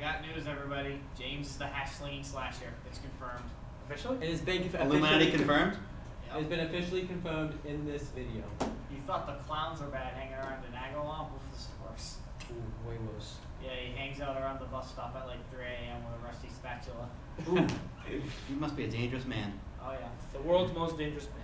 I got news, everybody. James is the hash-slinging slasher. It's confirmed. Officially? It has been Illuminati confirmed? It has been officially confirmed in this video. You thought the clowns were bad hanging around in Agawam? This is worse. Ooh, way worse. Yeah, he hangs out around the bus stop at like 3 a.m. with a rusty spatula. Ooh. You must be a dangerous man. Oh, yeah. The world's most dangerous man.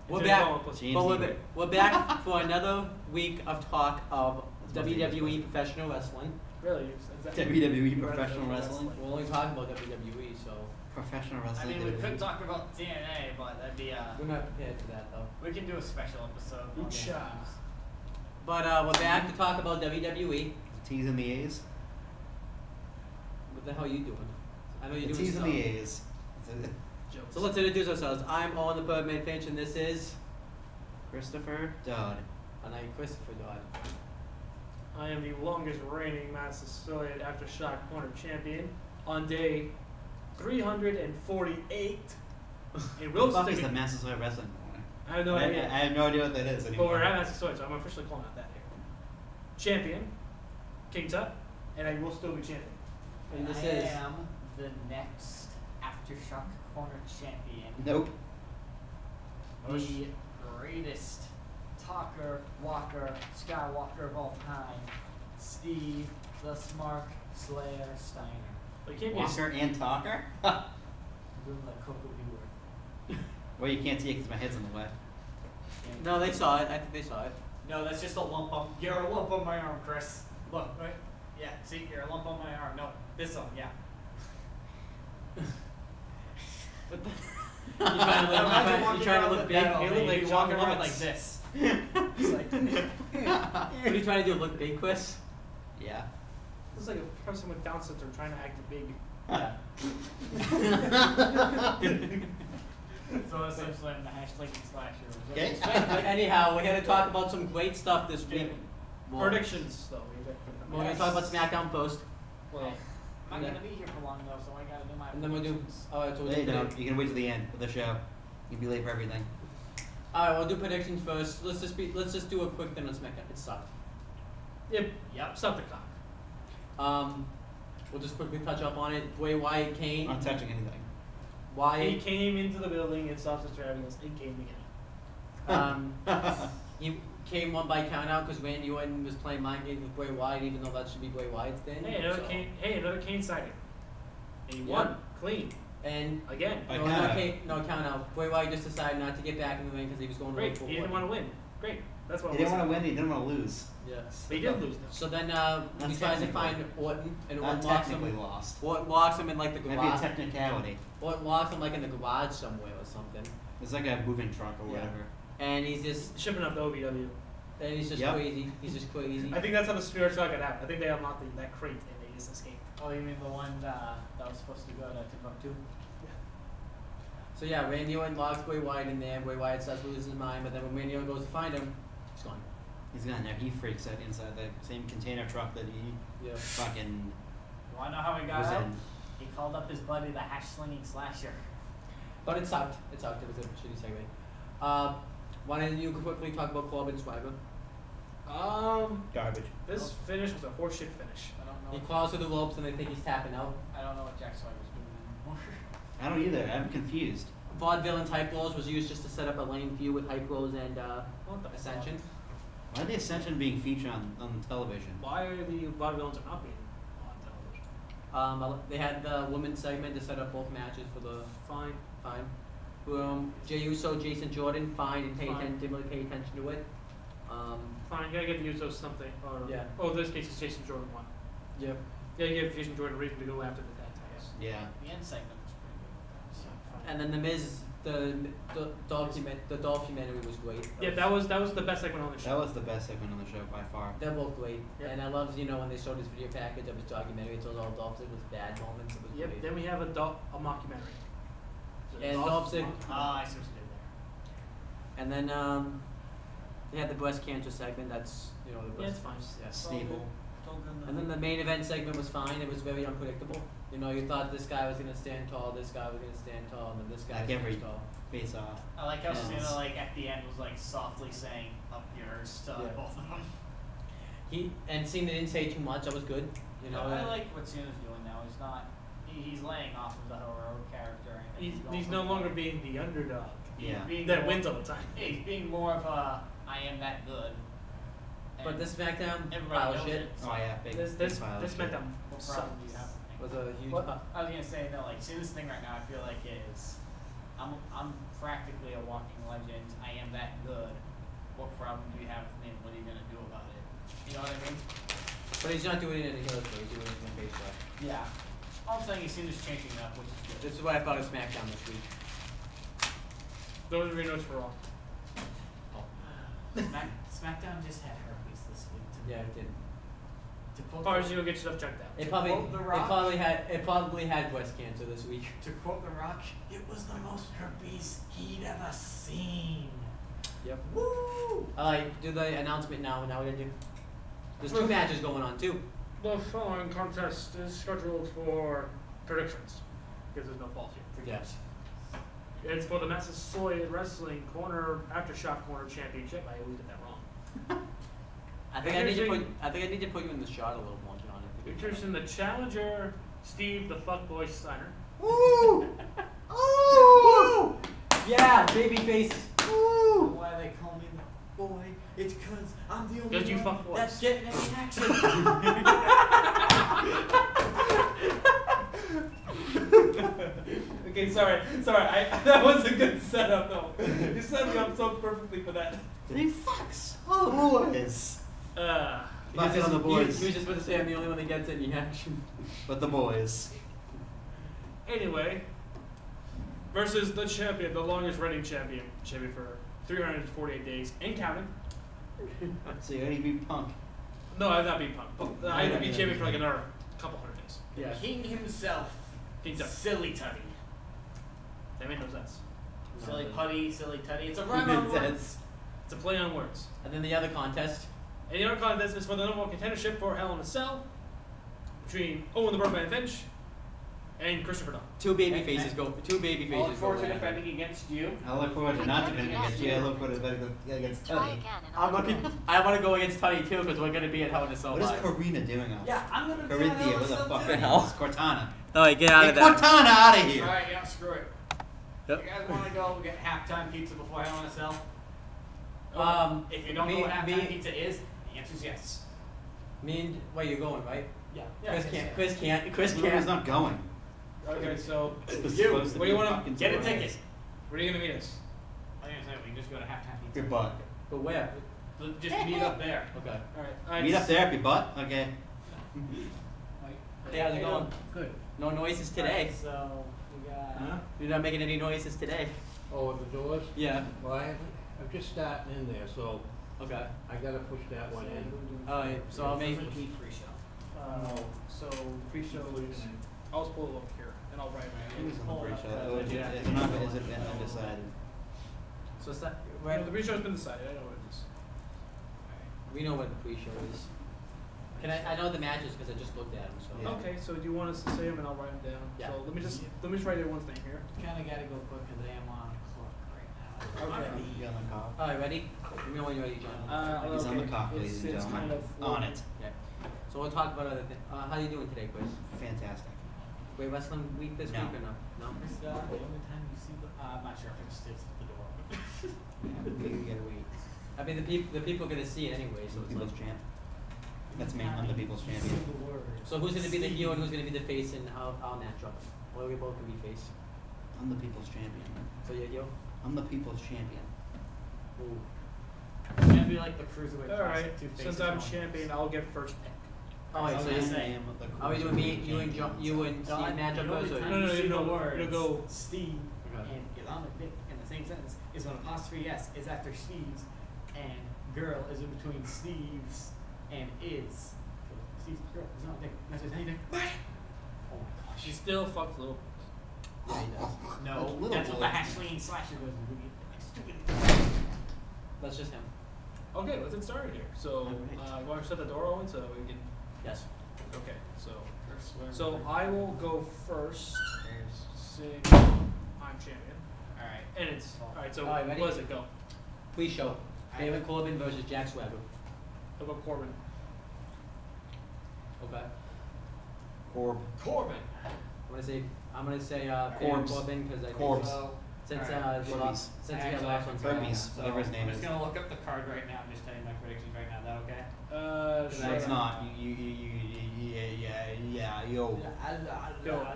We're back, James but we're back for another week of talk of WWE professional wrestling. Really? WWE professional wrestling? We're only talking about WWE, so Professional I wrestling. mean, we could talk about TNA, but that'd be, we're not prepared for that though. we can do a special episode. on these Lucha. times. But we're back to talk about WWE. T's and the A's. What the hell are you doing? I know you're The doing T's and stuff. the A's. So let's introduce ourselves. I'm Owen the Birdman Finch, and this is... Christopher Dodd. And I'm Christopher Dodd. I am the longest reigning Massasoit Aftershock Corner champion on day 348. And What we'll the fuck is stick the Massasoit Wrestling Corner? I have no idea. I have no idea what that is But anymore. we're at Massasoit, so I'm officially calling out that here. Champion, King Tut, and I will still be champion. And this I is... am the next Aftershock Corner champion. Nope. The greatest talker, walker, Skywalker of all time, Steve the Smart Slayer Steiner. But you can't be a Walker and talker? Doing the Coco B word. Well, you can't see it because my head's in the way. No, they saw it. I think they saw it. No, that's just a lump on. You're a lump on my arm, Chris. Look, right? Yeah, see, you're a lump on my arm. No, this one, yeah. What the... You're trying to look big. You look like John walking around Roberts. like this. It's like, What are you trying to do? Look big, Chris? Yeah. This is like a person with Down syndrome trying to act big. Yeah. so essentially, I'm the hashtag slasher. Okay. But anyhow, we're here to talk about some great stuff this week. Well, Predictions, though. We're going to talk about SmackDown first. Well, I'm not gonna be here for long though, so I gotta do my. And then we'll do... predictions. Alright, so we'll Hey, do... no, you can wait till the end of the show. You can be late for everything. Alright, we'll do predictions first. Let's just do a quick thing on SmackDown. It sucked. yep, Yep. stop the cock. We'll just quickly touch up on it. Bray Wyatt, Kane. I'm not touching anything. He Wyatt. came into the building and stopped extravagance in game beginning. He came one by count out because Randy Orton was playing mind games with Bray Wyatt, even though that should be Bray Wyatt's thing. Hey, another so. Kane. Hey, another Kane sighting. And he Yep. won clean And again. By no, count no, out. no count out. Bray Wyatt just decided not to get back in the ring because he was going Great. for He didn't want to win. Great. That's what. He didn't want to win, he didn't want to lose. Yes. But he did lose. Though. So then he Not tries to technically. find Orton, and Not Orton locks technically him. lost. Orton locks him in like the Might be a garage. technicality. Orton locks him like in the garage somewhere or something. It's like a moving truck or Yeah. whatever. And he's just Shipping up to OVW. just Yep. crazy. He's just crazy. I think that's how the Spirit Truck got out. I think they unlocked that crate and they just escaped. Oh, you mean the one that was supposed to go to Timbuktu? So yeah, Randy Orton locks Bray Wyatt in there. Bray Wyatt starts losing his mind, but then when Randy Orton goes to find him, he's gone. He's gone now. He freaks out inside the same container truck that he Yeah. fucking You wanna know how he got was out? in. He called up his buddy, the hash-slinging slasher. But it sucked. It sucked. It was a shitty segment. Why don't you quickly talk about Corbin Swagger? Garbage. This finish was a horseshit finish. I don't know. He crawls through the ropes and they think he's tapping out. I don't know what Jack Swagger's doing anymore. I don't either. I'm confused. Vaudevillains Hype Bros was used just to set up a lane feud with Hype Bros and What the Ascension. Why are the Ascension being featured on television? Why are the vaudevillains not being on television? They had the women's segment to set up both matches for the Fine. fine. Jey Uso, Jason Jordan, fine, and Fine. didn't really pay attention to it. Fine. You gotta get the Usos something. Or, Yeah. Oh, in this case, it's Jason Jordan won. Yep. Yeah, you give Jason Jordan a reason to go after the tag titles. Yeah. The end segment was pretty good. So. And then the Miz, the documentary was great. Yeah, that was the best segment on the That show. was the best segment on the show by far. They're both great. Yep. And I loved, when they showed his video package of his documentary, it was all Dolph Ziggler's bad moments. It was Yep. great. Then we have a mockumentary. And Dolph Ziggler. Oh, I see what you did there. And then they had the breast cancer segment. That's the Yeah, breast it's fine. Yeah. Staple. And then the main event segment was fine. It was very unpredictable. You thought this guy was gonna stand tall, this guy was gonna stand tall, and then this guy Like stands every tall. face off. I like how Yes. Cena, like, at the end was, like, softly saying, up yours to Yeah. both of them. Seeing they didn't say too much, that was good. You know. I like what Cena's doing now. He's not. He's laying off of the heroic character. And He's no longer being the underdog. Yeah. That wins all the time. He's being more of a I am that good. But this SmackDown everybody pile knows of shit it. Oh yeah, big, This big pile of shit. SmackDown What sucks. problem do you have? was a huge. What? I was gonna say no, like see this thing right now. I feel like is I'm practically a walking legend. I am that good. What problem do you have with me? What are you gonna do about it? You know what I mean? But he's not doing it in the heel way. He's doing it in the face way. Yeah. All I'm saying is Cena's changing it up, which is good. This is what I thought of SmackDown this week. Those are your notes for all. SmackDown just had herpes this week. Yeah, it did. To quote, As you go get yourself checked out. It quote The Rock. probably had breast cancer this week. to quote The Rock, it was the most herpes he'd ever seen. Yep. Woo! Do the announcement now. Now we're gonna do. There's 2 matches going on too. The following contest is scheduled for predictions because there's no falls here. Yes. It's for the Massasoit Wrestling Aftershock Corner Championship. I always get that wrong. I think I need to put you in the shot a little more, John. Introducing the challenger, Steve the Fuckboy Steiner. Woo! Woo! Yeah, baby face. Woo! Why they call me the boy? It's cause I'm the only Because you one fuck boys. that's getting any action. Okay, sorry. That was a good setup, though. You set me up so perfectly for that. He fucks all the boys. Fuck it on the boys. He was just about to say I'm the only one that gets any action. But the boys. Anyway, versus the champion, the longest reigning champion for 348 days and counting. So you're gonna beat Punk. No, I've not been Punk. I haven't been champion for like another couple hundred days. Yeah. King himself. King's up. Silly Tutty. That made no sense. Silly Putty, Silly Tutty. It's a rhyme on words. It's a play on words. And then the other contest. And the other contest is for the number 1 contendership for Hell in a Cell between Owen the Birdman Finch and Christopher Dunn. 2 baby faces go. 2 baby I look faces go. forward to at it. defending against you. I look forward to not defending against you. I look forward to defending against Tony. I want to go against Tutty too because we're gonna be at Hell in a Cell What is live. Karina doing out there? Yeah, I'm gonna Corinthia, what the fuck? The hell? It's Cortana. Alright, get out Get of that. Cortana out of here! Alright, yeah, screw it. Yep. You guys want to go get halftime pizza before Hell in a Cell? If you don't know what halftime pizza is, the answer's yes. Where you going, right? Yeah. Chris Chris can't. not going. Okay, so It's You, supposed to what be do you wanna fucking Get a surprise. ticket. where are you gonna meet us? I was gonna say we can just go to halftime pizza. Your butt. But where? Just meet up there. Okay. Alright. Meet up there up your butt? Okay. Hey, how's it going? Good. No noises today. Alright, so we got. Huh? You're not making any noises today. Oh, with the doors? Yeah. Well, I'm just starting in there, so Okay. I gotta push that one in. Alright, so I'll make. pre-show. So pre-show is. I'll just pull it up here and I'll write It was it. on the pre-show. Oh, it's not, is it been undecided? So it's not. The pre-show's been decided. I know what it is. We know what the pre-show is. I know the matches because I just looked at them. So. Yeah. Okay, so do you want us to say them and I'll write them down? Yeah. So let me just write everyone's name here. Kinda gotta go quick because I am on a clock right now. Okay. You on the cock? Alright, ready? Let me know when you're ready, John. He's on the cock, ladies and It's gentlemen. kind of On it. Okay. So we'll talk about other things. How you doing today, Chris? Fantastic. Wait, wrestling week this No. week or no? No. This, the only time you see the, I'm not sure if it sticks at the door. You gotta wait. I mean, the people are gonna see it anyway, so it's People's like. champ. That's me. I'm the people's champion. So who's gonna be the heel and who's gonna be the face in our matchup? Well, we both can be face. I'm the people's champion. So you're heel. I'm the people's champion. Ooh. It's gonna be like the cruiserweight. Alright, classic, two since faces I'm going. champion, I'll get first pick. Alright, so I was you gonna say, are we doing me, you and John, you and Steve God, matchup the only first or? time No, you see you the don't- you words don't go- Steve Okay. and Islamic Dick in the same sentence is when apostrophe S is after Steve's and girl is in between Steve's and is. So Steve's girl, Islamic Dick, that's just anything. Oh my gosh. She still fucks little. Yeah, he does. No, Little that's what the boy. Hashley slasher goes with. Stupid. That's just him. Okay, let's get started here. So, Alright. you want to shut the door, Owen, so we can. Yes. Okay, so. First swear So word. I will go first. There's- Saying I'm champion. Alright. And it's. Alright, so Alright, ready? what does it go? Please show. David Corbin versus Jack Swagger. I'll go Corbin. Okay. Corb. Corbin. I'm gonna say Baron Corbs. Corbin because I think Corbs. So, since alright. he lost, since he got Actually, lost I on forgot. Friday. Herpes, whatever his name I'm is. just gonna look up the card right now and just tell you my predictions right now. Is that okay? Sure. No, it's not. Yo. Go.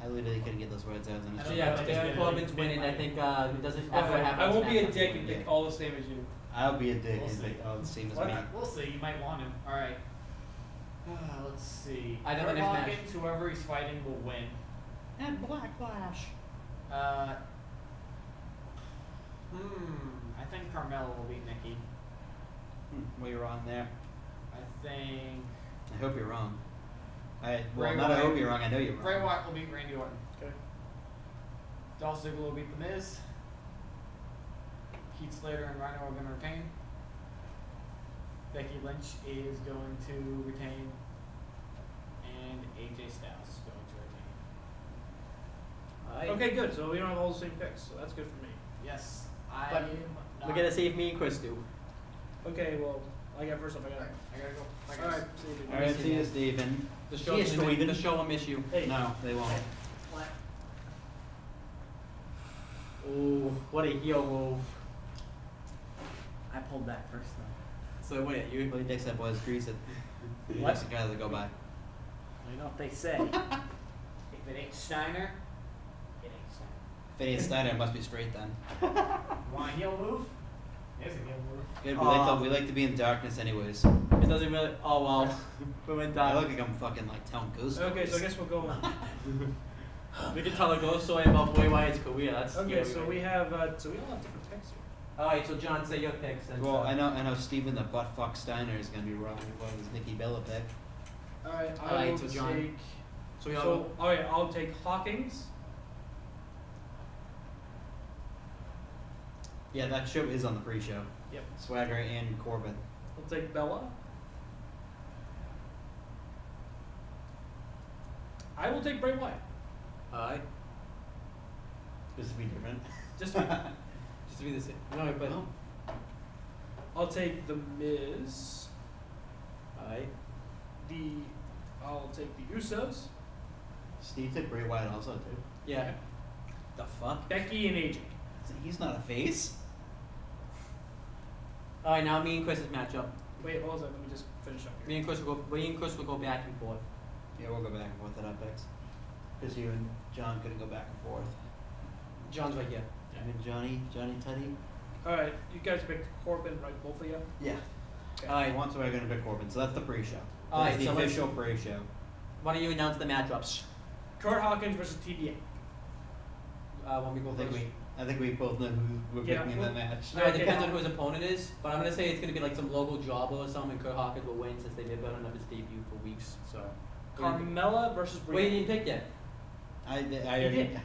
I literally couldn't get those words out. I So don't yeah, know, Baron just Corbin's gonna winning. I think he doesn't. Go After what ahead. happened I on won't be a SmackDown, dick he's and winning. pick all the same as you. I'll be a dick We'll and see. pick all the same as What? me. We'll see. You might want him. All right. Let's see. I know the Kurt next match. Hawkins, whoever he's fighting will win. And Black Flash. I think Carmella will beat Nikki. Well, you're wrong there. I think I hope you're wrong. Well, Bray not I Wyatt. hope you're wrong. I know you're wrong. Bray Wyatt will beat Randy Orton. Okay. Dolph Ziggler will beat The Miz. Heath Slater and Rhino are going to retain. Becky Lynch is going to retain. And AJ Styles is going to retain. Alright. Okay, good. So we don't have all the same picks, so that's good for me. Yes, I But am. We're gonna see if me and Chris do. Okay, well, I got first up. I got. I gotta go. Bye, guys. All right, see you. dude. All right, see you, Steven. The See show, you, Steven. the show will miss you. Hey. No, they won't. What? Ooh, what a heel move. I pulled back first though. So wait, you Well, he takes that boy's grease it. He What? takes the guys that go by. You know what they say. If it ain't Steiner, it ain't Steiner. If it ain't Steiner, it must be straight then. Want a heel move? There's a heel move. Good, we like to be in darkness anyways. It doesn't really. Oh well, we went I down. look like I'm fucking like telling ghost Okay, so I stories. guess we'll go on. We can tell a ghost story about Bray Wyatt's career. That's Okay, scary, so right? we have so we all have different picks here. All right, so John, say your picks. And Well, I know Steven the buttfuck Steiner is gonna be wrong with what his Nikki Bella pick. All right, I Alright, will so John. take. So we all. So all right, I'll take Hawkins. Yeah, that show is on the pre-show. Yep. Swagger and Corbin. I'll take Bella. I will take Bray Wyatt. All right. Just to be different. Just Just to be the same. No, but. Oh. I'll take the Miz. All right. I'll take the Usos. Steve took Bray Wyatt also too. Yeah. The fuck? Becky and AJ. He's not a face. All right, now me and Chris's matchup. Wait, hold on. Let me just finish up Me here. and Chris will go back and forth. Yeah, we'll go back and forth at our picks. Because you and John couldn't go back and forth. John's right here. I mean Johnny Teddy. All right, you guys picked Corbin, right? Both of you. Yeah. Okay. All I right. want Swagger to pick Corbin, so that's the pre-show. All That's right, the so let's- official pre-show. Why don't you announce the matchups? Kurt Hawkins versus TBA. When we go first. I think we both know who we're Yeah, picking in that match. No, it Okay. depends on who his opponent is, but I'm gonna say it's gonna be like some local jobber or something. Kurt Hawkins will win since they've been on his debut for weeks. So. Carmella versus Wait, Brie. you didn't pick yet. I You already. did.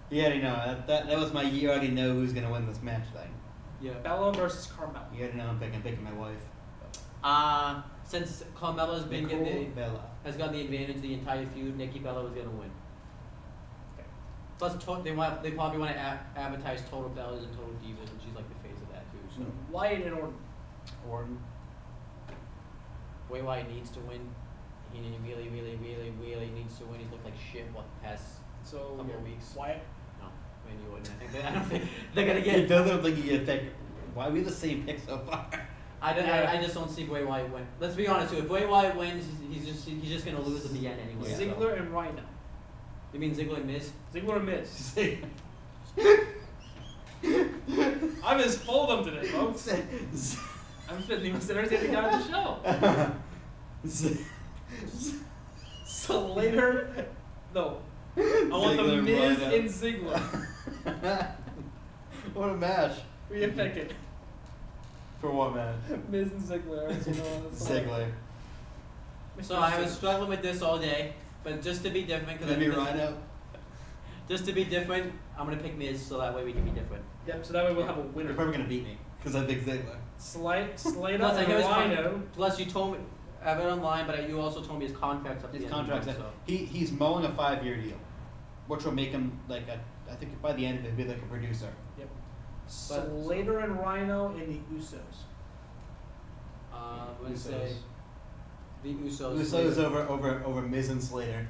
You already know. That was my. You already know who's gonna win this match thing. Yeah. Bella versus Carmella. You already know I'm picking my wife. Since Carmella's been Nicole getting Bella. has got the advantage the entire feud, Nikki Bella was gonna win. Okay. Plus, they probably want to advertise Total Bellas and Total Divas, and she's like the face of that too. So Wyatt and Orton. Orton. Bray Wyatt needs to win. He really, really, really, really needs to win. He's looked like shit what the past So couple of weeks. Wyatt. No, Randy Orton. I don't think they're gonna You get. don't think you get pick. Why are we the same pick so far? I just don't see Bray Wyatt win. Let's be honest. If Bray Wyatt wins, he's just gonna lose at the end anyway. Yeah. so. Ziggler and Rhino. You mean Ziggler and Miz? Ziggler and Miz. I'm as full of them today, folks. I'm fitting even sinners the guy on the show. So later, no. I want the Ziggler, Miz Rhino. and Ziggler. What a match. We get picked. For what match? Miz and Ziggler. So that's Ziggler. So I was struggling with this all day, but just to be different, Maybe Rhino. Just to be different, I'm gonna pick Miz so that way we can be different. Yep. So that way we'll have a You're winner. probably gonna beat me because I picked Ziggler. Slater Plus, I and hear his Rhino. Plus, you told me I have it online, but you also told me his contract's up to His the end of the contract's month, he's mowing a 5-year deal, which will make him like I think by the end of it he'll be like a producer. Yep. Slater and Rhino and the Usos. I'm gonna say The Usos. Usos over Miz and Slater.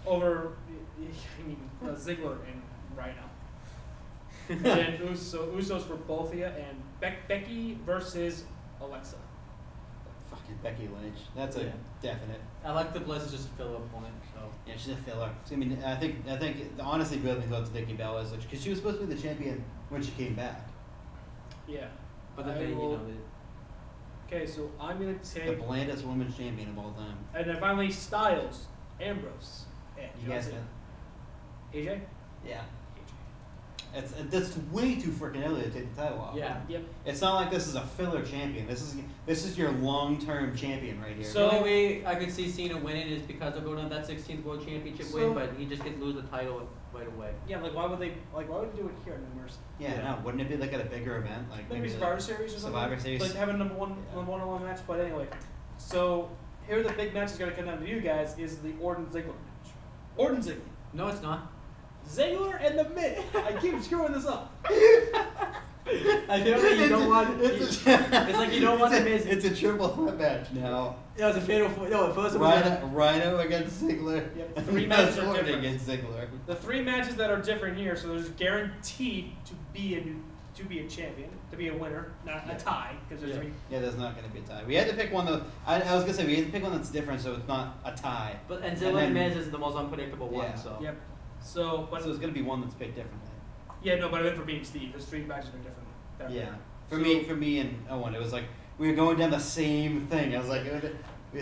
Over, I mean, Ziggler and Rhino. And then Usos for both of you, and Becky versus Alexa. Fucking Becky Lynch. That's a Yeah. definite. I like the Bliss is just a filler point. So Yeah, she's a filler. I mean, I think honestly, really thought to Nikki Bella is because she was supposed to be the champion when she came back. Yeah. but then I they, will- you know, Okay, so I'm gonna The take, blandest women's champion of all time. and then finally Styles, Ambrose, and You guys Johnson. know? AJ. Yeah. That's way too freaking early to take the title off. yeah. Yep. It's not like this is a filler champion. This is your long-term champion right here. The So- only way I could see Cena winning is because they're going to that 16th World Championship So- win, but he just gets lose the title right away. Yeah, like why would they do it here in the Mercy? yeah, yeah. no, wouldn't it be like at a bigger event, like Maybe the Survivor Series or something. Survivor Series? Like have a number Yeah. one-on-one match. But anyway, so here the big match is gonna come down to you guys is the Orton Ziggler match. Orton Ziggler. No, it's not. Ziggler and the Miz. I keep screwing this up. I feel like you don't want. It's like you don't want the Miz. It's a triple threat match now. It was a fatal. No, at first it was. Rhino against Ziggler. Yep, and three now matches are Orton different. against Ziggler. The three matches that are different here, so there's guaranteed to be a champion, to be a winner, not a tie, because there's Yeah. three. Yeah, there's not going to be a tie. We had to pick one though. I was gonna say we had to pick one that's different, so it's not a tie. But and And Ziggler and then- Miz is the most unpredictable one. Yeah. So. Yep. So, but So it's gonna be one that's picked differently. yeah, no, but I meant for being Steve. There's three matches are different. That Yeah. way. For me and Owen, it was like we were going down the same thing. I was like,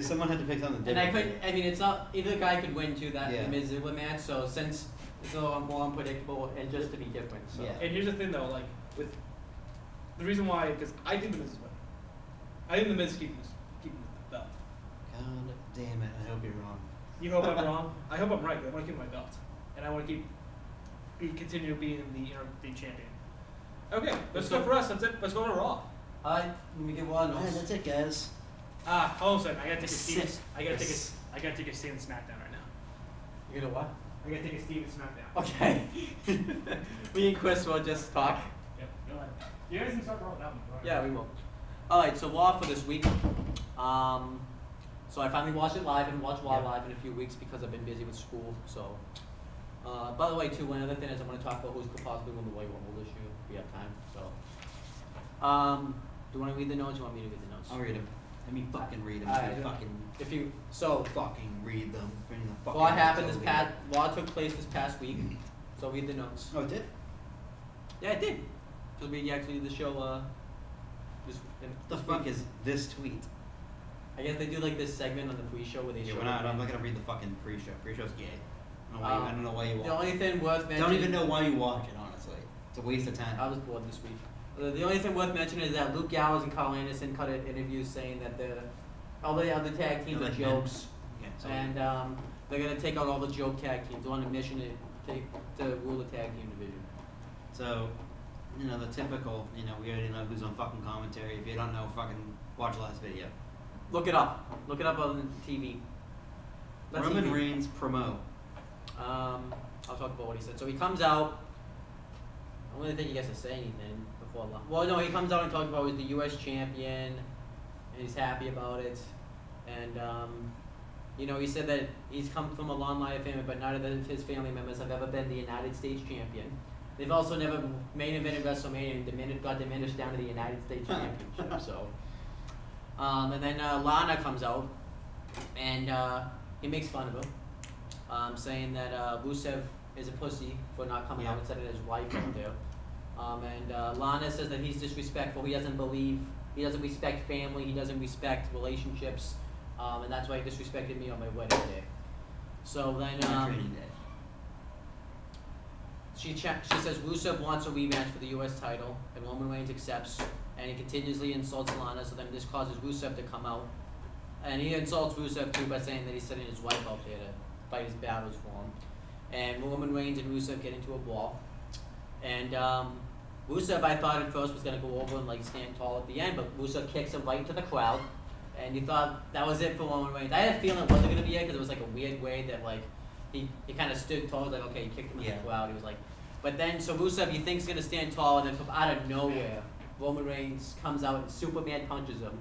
someone had to pick something And I different. couldn't. I mean, it's not either guy could win to that Yeah. the Miz Ziggler match. So since it's a little more unpredictable and just to be different. So. Yeah. And here's the thing, though, like with the reason why, because I think the Miz is winning. I think the Miz is keeping the belt. God damn it! I hope you're wrong. You hope I'm wrong. I hope I'm right. 'Cause I want to keep my belt, and I want to continue being the champion. Okay, let's go for us. That's it. Let's go to Raw. Let me get one. Alright, that's it, guys. Hold on a second. I gotta take a Steven. Yes. I gotta take Yes. a. I gotta take a Steven SmackDown right now. You gonna what? I gotta take a Steven SmackDown. Okay. Me and Chris will just talk. Yep. Go ahead. You guys can start rolling that one. Go ahead. Yeah, we will. All right, so Raw for this week. So I finally watched it live and watched Raw Yeah. live in a few weeks because I've been busy with school. So, by the way, too, one other thing is I want to talk about who's could possibly win the Royal Rumble this year. If we have time. So, do you want to read the notes? Or you want me to read the notes? I'll read them. Let me fucking read them. Alright. If you so, fucking read them. Bring the fucking Raw happened notes this over past. Raw took place this past week. So read the notes. here. Oh, it did? Yeah, it did. Because we actually did the show. This, The fuck is this tweet? I guess they do like this segment on the pre-show where they Yeah, show. I'm not gonna read the fucking pre-show. Pre-show's gay. I don't know why you watch The only thing worth it. mentioning. Don't even know why you watch it, honestly. It's a waste of time. I was bored this week. The only thing worth mentioning is that Luke Gallows and Carl Anderson cut an interview saying that all the other tag teams Yeah, are like jokes, Okay, so and they're gonna take out all the joke tag teams. They're on a mission to rule the tag team division. So, the typical, we already know who's on fucking commentary. If you don't know, fucking watch the last video. Look it up. Look it up on TV. Not Roman TV. Reigns promo. I'll talk about what he said. So he comes out. I don't really think he gets to say anything before. Well, no, he comes out and talks about he's the U.S. champion, and he's happy about it. And he said that he's come from a long line of family, but none of his family members have ever been the United States champion. They've also never main evented WrestleMania and got diminished down to the United States championship. So, and then Lana comes out, and he makes fun of him. Saying that Rusev is a pussy for not coming out instead of his wife out there. And Lana says that he's disrespectful. He doesn't respect family. He doesn't respect relationships. And that's why he disrespected me on my wedding day. So then Training day. she says Rusev wants a rematch for the U.S. title, and Roman Reigns accepts. And he continuously insults Lana, so then this causes Rusev to come out. And he insults Rusev too by saying that he's sending his wife out there to fight his battles for him. And Roman Reigns and Rusev get into a brawl. And Rusev, I thought at first was going to go over and stand tall at the end, but Rusev kicks him right into the crowd. And you thought that was it for Roman Reigns. I had a feeling it wasn't going to be it because it was a weird way that he kind of stood tall. Okay, he kicked him in the crowd. He was but then so Rusev he thinks he's going to stand tall, and then from out of nowhere, Roman Reigns comes out and Superman punches him.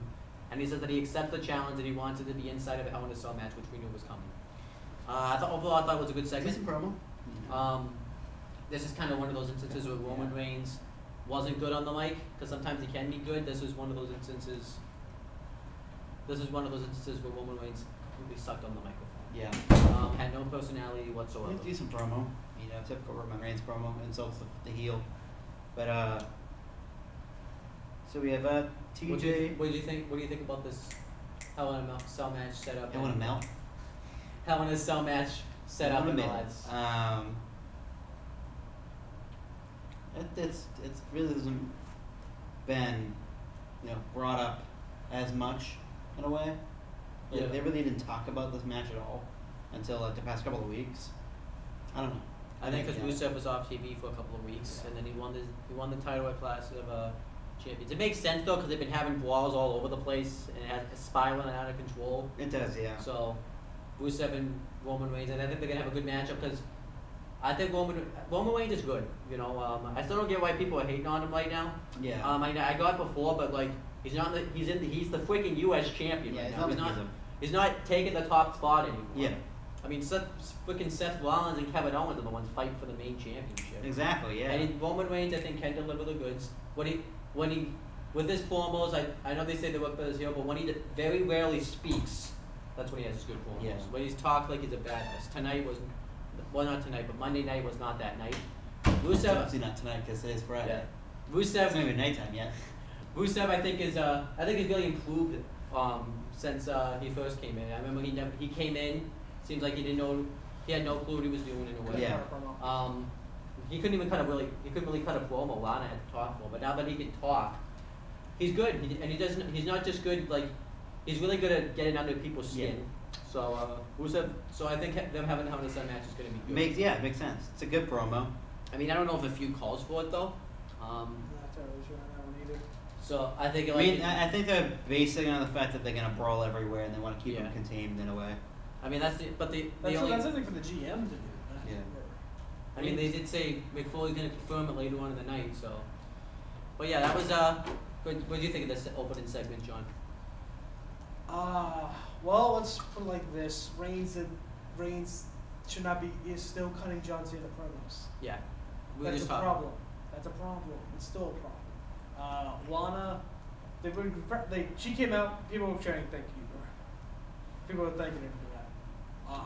and he says that he accepts the challenge and he wants it to be inside of a Hell in a Cell match, which we knew was coming. I thought it was a good segment. Decent promo. This is kind of one of those instances where Roman Reigns wasn't good on the mic, because sometimes he can be good. This is one of those instances. This is one of those instances where Roman Reigns really sucked on the microphone. Yeah. Had no personality whatsoever. Decent promo. You know, typical Roman Reigns promo, insults the heel. But so we have TJ. What do you think? What do you think about this Hell in a Cell match set up? Hell in a Melt. Hell in a Cell match set up in the lights. It's really hasn't been, brought up as much in a way. Like, Yeah. They really didn't talk about this match at all until the past couple of weeks. I don't know. I think because Rusev was off TV for a couple of weeks, and then he won the title at Clash of Champions. It makes sense though, because they've been having brawls all over the place, and it's spiraling out of control. It does, yeah. So, Rusev and Roman Reigns, and I think they're gonna have a good matchup because I think Roman Reigns is good. I still don't get why people are hating on him right now. Yeah. I got it before, but like he's the freaking U.S. champion right now. He's not taking the top spot anymore. Yeah. I mean, Seth Rollins and Kevin Owens are the ones fighting for the main championship. Exactly, yeah. And Roman Reigns, I think, can deliver the goods. With his promos, I know they say they work for his heel, but when he very rarely speaks, that's when he has his good promos. Yeah. When he's talked like he's a badass. Not tonight, but Monday night was not that night. It's obviously not tonight because today's Friday. Yeah. It's not even nighttime yet. Rusev, I think he's really improved since he first came in. I remember he came in. Seems like he had no clue what he was doing in a way. Yeah. He couldn't really cut a promo. Lana had to talk for him, but now that he can talk, he's good. He's not just good. Like he's really good at getting under people's skin. Yeah. So Rusev. So I think them having a Hell in a Cell match is going to be good. Makes sense. It's a good promo. I mean, I don't know if a few calls for it though. Not totally sure on that one either. So I think. I think they're basing it on the fact that they're going to brawl everywhere and they want to keep them contained in a way. I mean, that's something for the GM to do. Yeah. I mean, they did say Mick Foley's going to confirm it later on in the night, so. But yeah, that was what do you think of this opening segment, John? Well, let's put it like this: Reigns should not be is still cutting John Cena promos. Yeah, That's a problem. That's a problem. It's still a problem. Lana, she came out. People were chanting "Thank you." People were thanking him for that.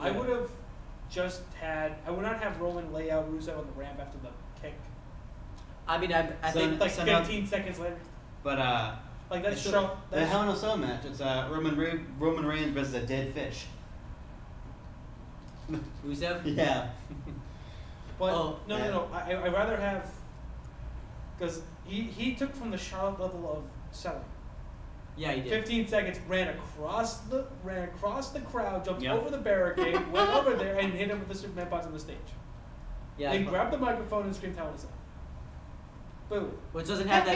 I would have I would not have Roman lay out Rusev on the ramp after the kick. I mean, I think like 15 seconds later. But like that's the Hell in a Cell match. It's Roman Reigns versus a dead fish. Rusev. Yeah. But no. I rather have because he took from the Charlotte level of selling. Yeah, he did. 15 seconds, ran across the crowd, jumped over the barricade, went over there, and hit him with the Superman punch on the stage. Yeah. Then grabbed the microphone and screamed "Hell in a Cell." Boom. Which doesn't have that.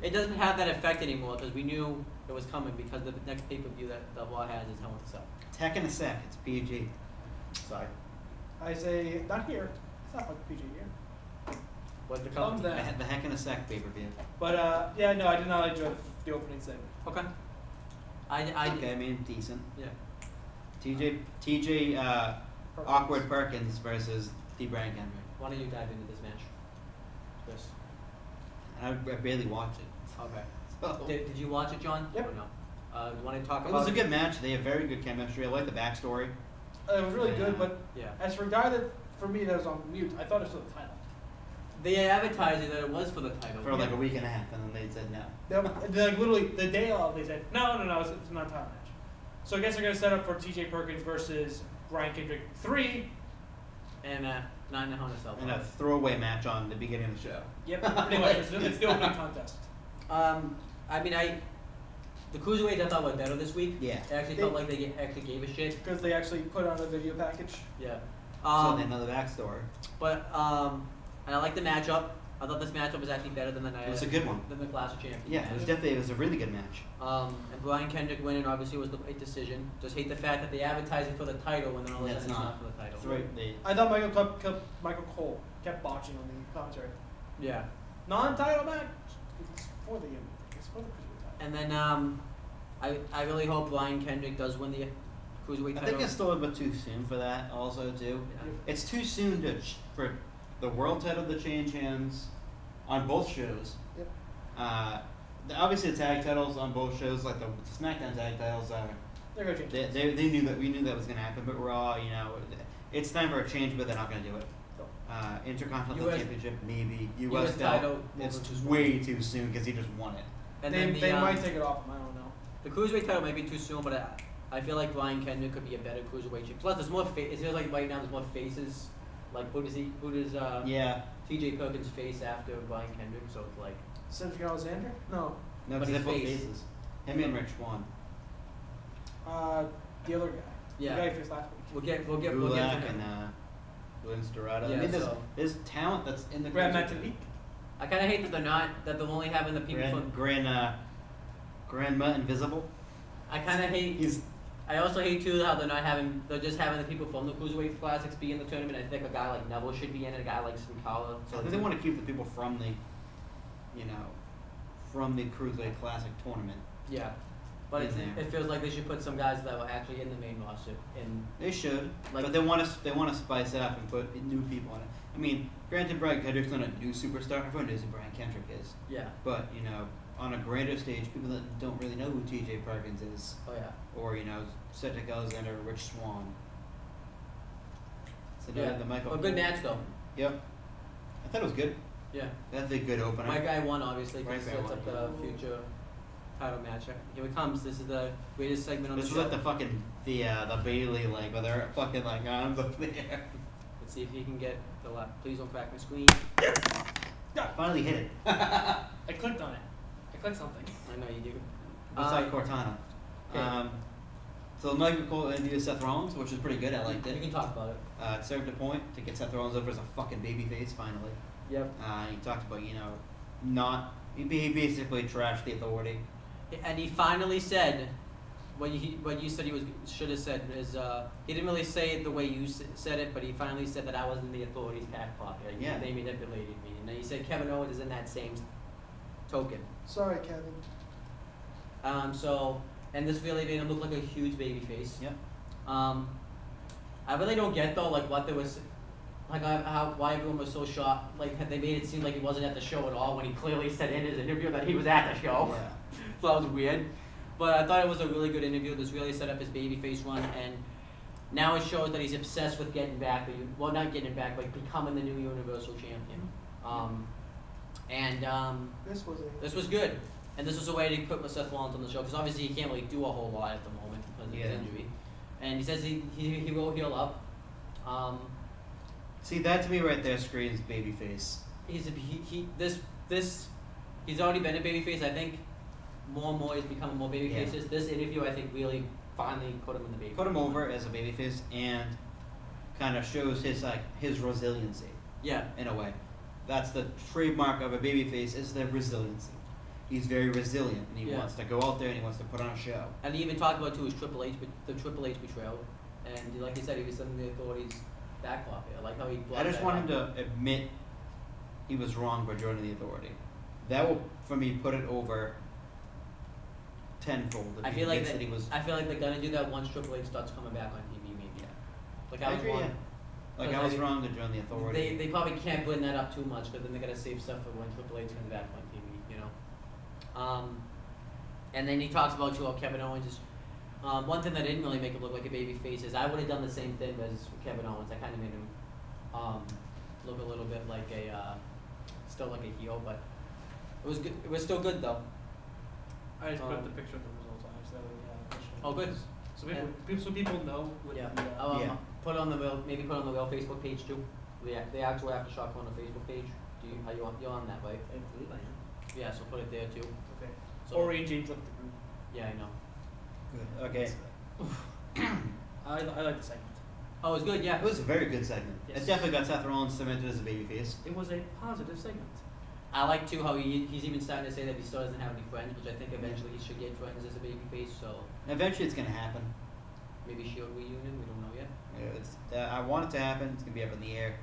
It doesn't have that effect anymore because we knew it was coming because the next pay-per-view that Raw has is Hell in a Cell. Tech in a sec. It's PG. Sorry. I say not here. It's not like PG here. What's the Calm call? down. The Heck in a Sec pay-per-view. But I did not enjoy the opening segment. Okay. I mean, decent. Yeah. TJ Awkward Perkins versus D. Brian Kendrick. Why don't you dive into this match, Chris? I barely watched it. Okay. So. Did you watch it, John? Yep. Or no? You want to talk It about was a good match. They have very good chemistry. I like the backstory. It was really good, but yeah. as for a guy that for me that was on mute, I thought it was for the title. They advertised it that it was for the title. For like a week and a half, and then they said no. They like literally the day of, they said no, it's not a title match. So I guess they're gonna set up for TJ Perkins versus Brian Kendrick 3. And not in a Hell in a Cell. And a throwaway match on the beginning of the show. Yep, pretty much. It's the opening contest. I mean, the cruiserweights I thought were better this week. Yeah. I actually felt like they actually gave a shit. Because they actually put on a video package. Yeah. So they know the backstory. But and I like the matchup. I thought this matchup was actually better than the night. It was a good one. Than the Clash of Champions. Yeah, it was a really good match. And Brian Kendrick winning obviously was the right decision. Just hate the fact that they advertised it for the title when they're all it's not for the title. That's right. I thought Michael Cole kept botching on the commentary. Yeah. Non-title match. It's for the cruiserweight title. And then I really hope Brian Kendrick does win the cruiserweight I title. think it's still a bit too soon for that. Also, too, Yeah. it's too soon for the world title to change hands on both shows. Yep. Obviously, the tag titles on both shows, like the SmackDown tag titles, They're gonna change. they knew that we knew that was gonna happen. But Raw, it's time for a change, but they're not gonna do it. Intercontinental US Championship, maybe. US US title, it's just way too soon because he just won it. And they then the, they might take it off him. I don't know. the cruiserweight title might be too soon, but I feel like Brian Kendrick could be a better cruiserweight champ. Plus, there's more. It feels like right now there's more faces. Like who does Yeah. T.J. Perkins face after Brian Kendrick? So it's like Cedric Alexander? No. No, But because they're both he's face. faces. Him and Rich Swann. The other guy. Yeah. The guy he faced last week. we'll get to Gulak him. and Vince Dorado. Yeah, I mean, so- there's talent that's in the Brad cruiserweight. Matanique. I kind of hate that they're only having the people from. Grandma Invisible. I kind of hate. I also hate too how they're just having the people from the cruiserweight classics be in the tournament. I think a guy like Neville should be in it, a guy like Sin Cara. So I think they want to keep the people from the, from the Cruiserweight Classic tournament. Yeah, but In there. it feels like they should put some guys that were actually in the main roster in. They should, Like- but they want to spice it up and put new people on it. I mean, granted, Brian Kendrick's not a new superstar. Everyone knows who Brian Kendrick is. Yeah. But on a grander stage, people that don't really know who T.J. Perkins is, Oh yeah. or Cedric Alexander, or Rich Swann. So Yeah. the Michael. Well, good match though. Yep. I thought it was good. Yeah. That's a good opener. My guy won obviously My because guy it sets up the won. future title match. Here it comes. This is the greatest segment on This the was show. like the fucking the Bailey where they're fucking arms up there. Let's see if he can get the left. Please don't crack my screen. Finally hit it. I clicked on it. I clicked something. I know you do. Beside Cortana. okay. So Michael Cole interviewed Seth Rollins, which was pretty good. I liked You it. can talk about it. It served a point to get Seth Rollins over as a fucking babyface finally. Yep. He talked about he basically trashed the Authority. And he finally said what you said he should have said is he didn't really say it the way you said it, but he finally said that I was in the Authority's back pocket. Like, Yeah. They manipulated me, and then he said Kevin Owens is in that same token. Sorry, Kevin. And this really made him look like a huge baby face. Yep. I really don't get though like what there was. Why everyone was so shocked. Like they made it seem like he wasn't at the show at all when he clearly said in his interview that he was at the show. Yeah. So that was weird. But I thought it was a really good interview. This really set up his babyface run, and now it shows that he's obsessed with getting back. Not getting back, but becoming the new Universal Champion. This was good, and this was a way to put Seth Rollins on the show because obviously he can't really do a whole lot at the moment because of his injury. And he says he will heal up. See, that to me right there screams babyface. He's already been a babyface. I think more and more he's becoming more babyfaces. Yeah. This interview I think really finally put him in the babyface. Put him over as a babyface and kind of shows his resiliency. Yeah. In a way. That's the trademark of a babyface is their resiliency. He's very resilient and he wants to go out there and he wants to put on a show. And he even talked about too his the Triple H betrayal, and like he said, he was in the Authority's back pocket. I like how he. I just want him to admit he was wrong by joining the Authority. That will, for me, put it over tenfold. If I he feel like admits that he was. I feel like they're gonna do that once Triple H starts coming back on TV, maybe. Yeah. Like I agree. wrong. Like I was wrong to join the Authority. They probably can't blend that up too much because then they gotta save stuff for when Triple H comes back on TV, you know. And then he talks about too how Kevin Owens is. One thing that didn't really make him look like a baby face is I would have done the same thing as Kevin Owens. I kind of made him look a little bit like still like a heel, but it was good. It was still good though. I just put up the picture of the results on it so that we have Oh, good. So people know what Yeah. the, Yeah. Put it on the real Facebook page too. The actual Aftershock on the Facebook page. You're on that, right? I believe I am. Yeah, so put it there too. Okay. So, Ori and James left the group. yeah, I know. Good. Okay. I like the segment. Oh, it was good. Yeah. It was a very good segment. Yes. It definitely got Seth Rollins cemented as a babyface. It was a positive segment. I like too how he's even starting to say that he still doesn't have any friends, which I think eventually he should get friends as a babyface. So Eventually, it's gonna happen. maybe Shield reunion. We don't know yet. I want it to happen. It's gonna be up in the air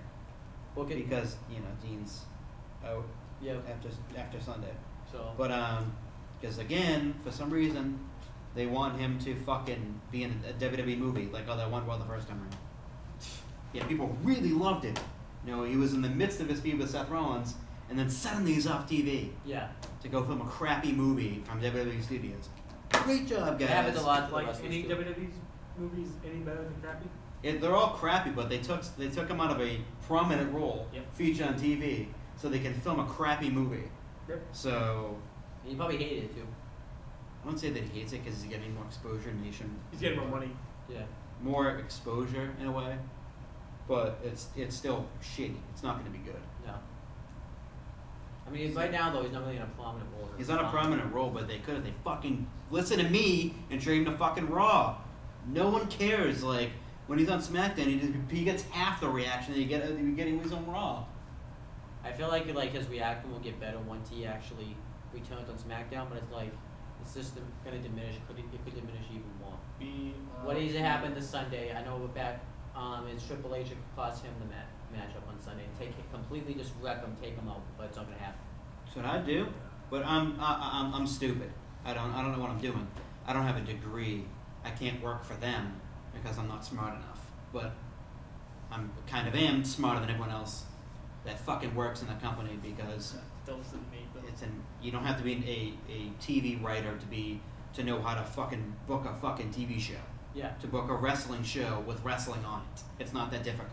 Book it. because Dean's out Yeah. after Sunday. So. But because again, for some reason, they want him to fucking be in a WWE movie like how that one was the first time around. Yeah, people really loved it. You know, he was in the midst of his feud with Seth Rollins, and then suddenly he's off TV Yeah. to go film a crappy movie from WWE Studios. Great job, guys. It happens a lot to the Like wrestlers any too. WWE movies, any better than crappy? They're all crappy, but they took him out of a prominent role, Yep. featured on TV, so they can film a crappy movie. Yep. So He probably hated it too. I wouldn't say that he hates it because he's getting more exposure nation. He's getting more money. Yeah. More exposure in a way, but it's still shitty. It's not going to be good. No. I mean, right now though, he's not really in a prominent role. He's not a prominent role, but they could if they fucking listen to me and trade him to fucking Raw. No one cares. Like when he's on SmackDown, he gets half the reaction that you're getting when he's on Raw. I feel like his reaction will get better once he actually returns on SmackDown, but it's like it's just gonna diminish. It could diminish even more. What needs to happen this Sunday? I know we're back. Is Triple H could cost him the matchup on Sunday and take it completely, just wreck him, take him out, but it's not gonna happen. That's what I do. But I'm stupid. I don't know what I'm doing. I don't have a degree. I can't work for them because I'm not smart enough. But I'm kind of am smarter than everyone else that fucking works in the company because Don't listen to me. But you don't have to be a TV writer to know how to fucking book a fucking TV show. Yeah. To book a wrestling show with wrestling on it. It's not that difficult.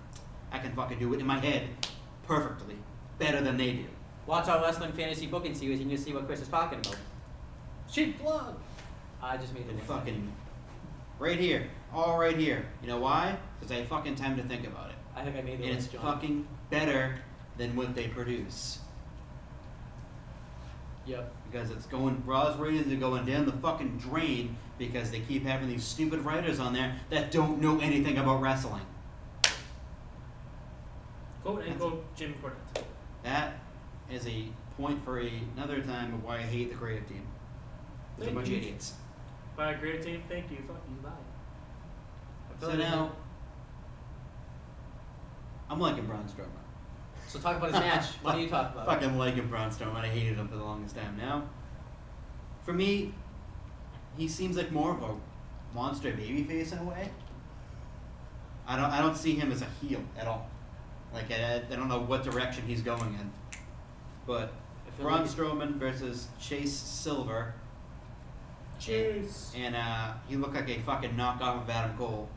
I can fucking do it in my head perfectly, better than they do. Watch our wrestling fantasy booking series and you'll see what Chris is talking about. cheap plug. I just made the And link. fucking right here, all right here. You know why? Because I had fucking time to think about it. I think I made the And list, it's John. fucking better than what they produce. Yep. Because it's going, Raw's ratings are going down the fucking drain because they keep having these stupid writers on there that don't know anything about wrestling. Quote and quote Jim Cornette. That is a point for another time of why I hate the creative team. There's a bunch of idiots. By a great team, thank you. Fuck you, bye. I feel So like now, I'm liking Braun Strowman. So talk about his match. What do you talk about? Fucking liking Braun Strowman. I hated him for the longest time. Now, for me, he seems like more of a monster babyface in a way. I don't see him as a heel at all. Like I don't know what direction he's going in. But I feel Braun like Strowman versus Chase Silver. Cheers. And he looked like a fucking knockoff of Adam Cole.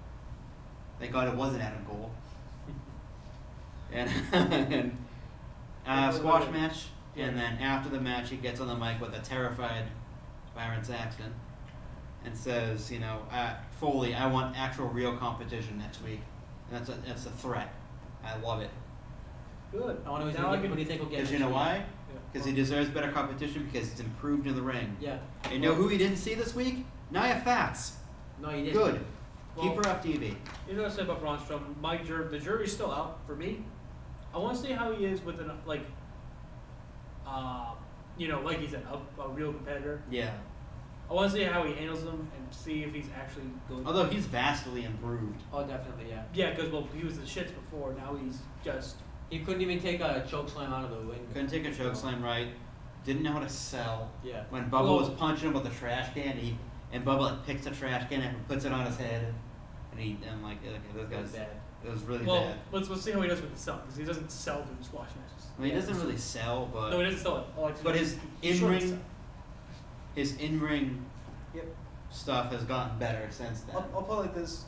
Thank God it wasn't Adam Cole. And squash match. And then after the match, he gets on the mic with a terrified Byron Saxton and says, you know, Foley, I want actual real competition next week. And that's a threat. I love it. Good. I wonder what Now I do can- you think he'll get? Because you this know week? why? Because he deserves better competition because he's improved in the ring. Yeah. And you know who he didn't see this week? Nia Fax. No, you didn't. Good. Well, Keep her off TV. You know what I said about Braun Strowman? The jury's still out for me. I want to see how he is with an like he said, a real competitor. Yeah. I want to see how he handles them and see if he's actually good. Although he's vastly improved. Oh, definitely, yeah. Yeah, because he was the shits before. Now he's just. He couldn't even take a choke slam out of the ring. Couldn't take a choke slam right. Didn't know how to sell. Yeah. When Bubba was punching him with a trash can, and Bubba like picks the trash can and puts it on his head, and like okay, this That was guy's bad. it was really Well, bad. let's see how he does with the sell because he doesn't sell during squash matches. I mean, he doesn't really sell, but No, he doesn't sell it. but his He's short in-ring- sell. his in-ring Yep. stuff has gotten better since then. I'll put it like this.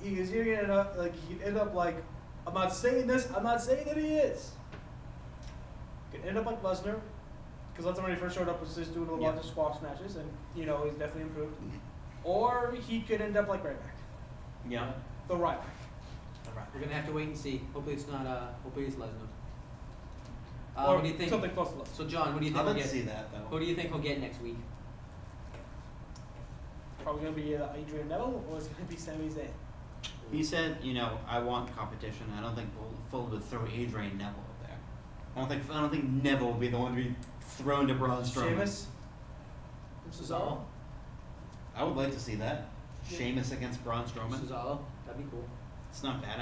He's gonna end up like he could end up like I'm not saying this. I'm not saying that he is. He could end up like Lesnar, because that's when he first showed up was just doing a bunch of squash matches, and you know he's definitely improved. Or he could end up like Ryback, Yeah. the Ryback. We're gonna have to wait and see. Hopefully it's not. Hopefully it's Lesnar. Or What do you think? something close to Lesnar. So John, what do you think I'd he'll like to get? see that though. Who do you think he'll get next week? Probably gonna be Adrian Neville, or it's gonna be Sami Zayn. He said, you know, I want competition. I don't think Full would throw Adrian Neville up there. I don't think Neville will be the one to be thrown to Braun Strowman. Sheamus. Cesaro. I would like to see that. Sheamus against Braun Strowman. Cesaro. That'd be cool. It's not bad.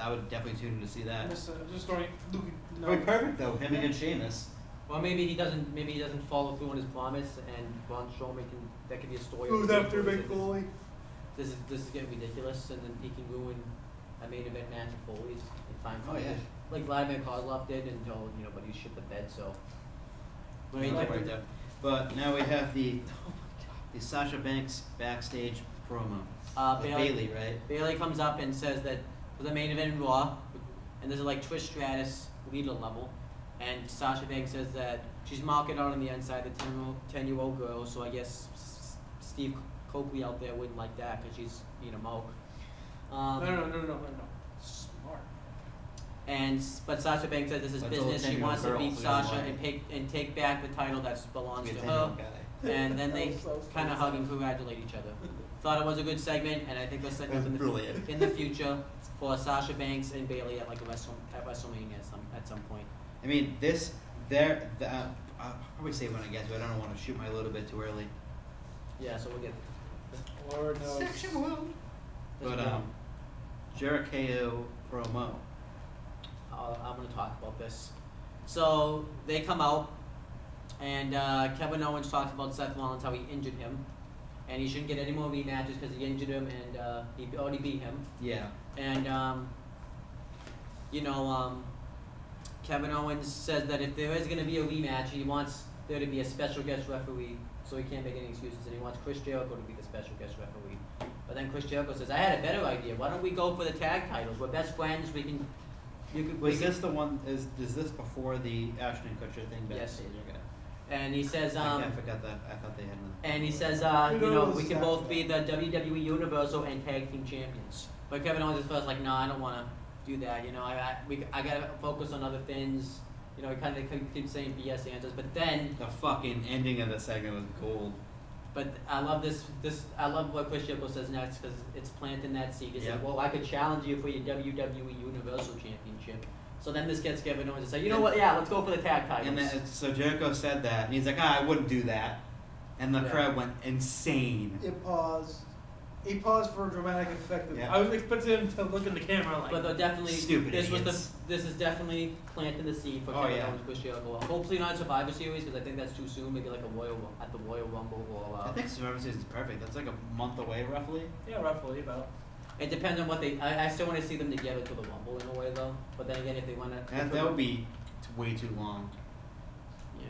I would definitely tune in to see that. I'm just throwing. It'd be perfect though. Him against Sheamus. Well, maybe he doesn't. Maybe he doesn't follow through on his promise, and Braun Strowman can. That could be a story. Who's after Mick Foley? This is getting ridiculous, and then he can ruin a main event match of Foley's and find Oh, yeah. like Vladimir Kozlov did until but he shit the bed. So. What do you Right think? there. But now we have the Sasha Banks backstage promo. Bailey, right? Bailey comes up and says that for the main event in Raw, and this is like Trish Stratus leader level, and Sasha Banks says that she's marking out on the inside the 10-year-old girl, so I guess Steve Coakley out there wouldn't like that because she's being a moke. No. Smart. But Sasha Banks says this is But it's business. all She 10-year-old wants to girls, beat so that's Sasha why. and take back the title that belongs Be a to 10-year-old her. guy. And then they So kind of hug and congratulate each other. Thought it was a good segment, and I think they'll set up That's brilliant. in the future for Sasha Banks and Bailey at like at WrestleMania at some point. I mean, I'll probably say when I get to it. I don't want to shoot my load a bit too early. Yeah, so we'll get. Lord knows. But Jericho promo. I'm going to talk about this. So they come out, and Kevin Owens talks about Seth Rollins, how he injured him, and he shouldn't get any more rematches because he injured him and he already beat him. Yeah. And Kevin Owens says that if there is going to be a rematch, he wants there to be a special guest referee, so he can't make any excuses, and he wants Chris Jericho to be the special guest referee. But then Chris Jericho says, "I had a better idea. Why don't we go for the tag titles? We're best friends. We can." Was this the one? Is this before the Ashton Kutcher thing Yes. backstage? Okay. And he says, I forgot that. I thought they had one. And he says, We know we this can is both happening. be the WWE Universal and Tag Team Champions. But Kevin Owens is first like, no, I don't want to do that. I gotta focus on other things. He kind of keeps saying BS answers. But then, The fucking ending of the segment was gold. but I love this. I love what Chris Jericho says next because it's planting that seed. He says, Yep. well, I could challenge you for your WWE Universal Championship. So then this gets Kevin Owens to say, you know what? Yeah, let's go for the tag titles. And then, so Jericho said that, and he's like, I wouldn't do that. And the Yeah. crowd went insane. It paused. He paused for a dramatic effect. Yeah. I was expecting him to look in the camera like. But they're definitely Stupid this idiots. this is definitely planting the seed for Oh, Kevin yeah. Owens, Chris Jericho. Hopefully not Survivor Series because I think that's too soon. Maybe like at the Royal Rumble or. I think Survivor Series is perfect. That's like a month away, roughly. Yeah, roughly about. It depends on what they. I still want to see them together to the Rumble in a way though. But then again, if they want to. That would be way too long. Yeah,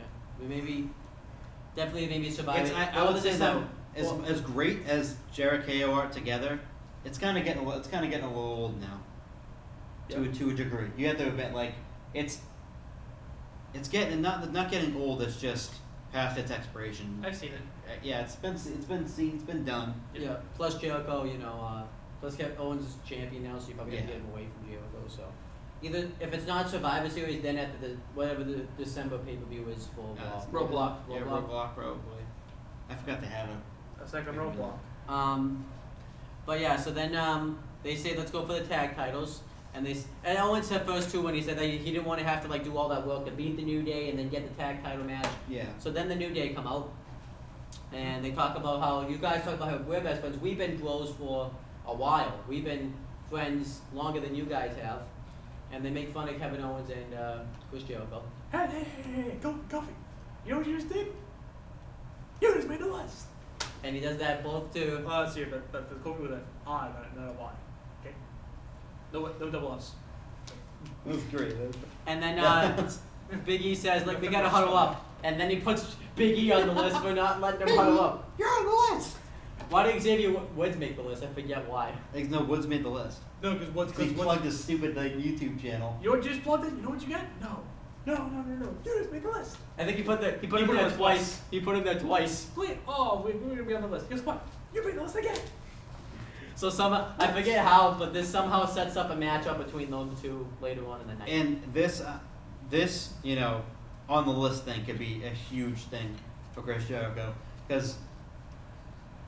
definitely maybe Survivor. I would say that Well- as great as Jericho are together, it's kind of getting a little old now. To a degree, you have to admit, like it's getting not getting old. It's just past its expiration. I've seen it. Yeah, it's been seen, it's been done. Yeah. Plus Jericho, plus Kevin Owens is champion now, so you probably have to Yeah. get him away from Jericho. So either if it's not Survivor Series, then at the whatever the December pay-per-view is for Roadblock. Yeah, Roadblock, probably. I forgot to have it. A second roadblock. But yeah, so then they say let's go for the tag titles, and Owens said first too when he said that he didn't want to have to like do all that work to beat the New Day and then get the tag title match. Yeah. So then the New Day come out, and they talk about how you guys talk about how we're best friends. We've been bros for a while. We've been friends longer than you guys have, and they make fun of Kevin Owens and Chris Jericho. Hey, Coffee. You know what you just did? You just made the list. And he does that both to Let's see, but the Coffee with an I, not a Y. Okay? No double F's. That was great. and then Big E says like we gotta huddle up, and then he puts Big E on the list for not letting him huddle up. You're on the list. Why did Xavier Woods make the list? I forget why. No, Woods made the list. No, because what's He plugged his stupid YouTube channel. You know what you just plugged in? You know what you get? No. You just made the list. I think he put him put there him twice. He put him there twice. Wait, we're gonna be on the list. Guess what? You made the list again. So somehow I forget how, but this somehow sets up a matchup between those two later on in the night. And this on the list thing could be a huge thing for Chris Jericho because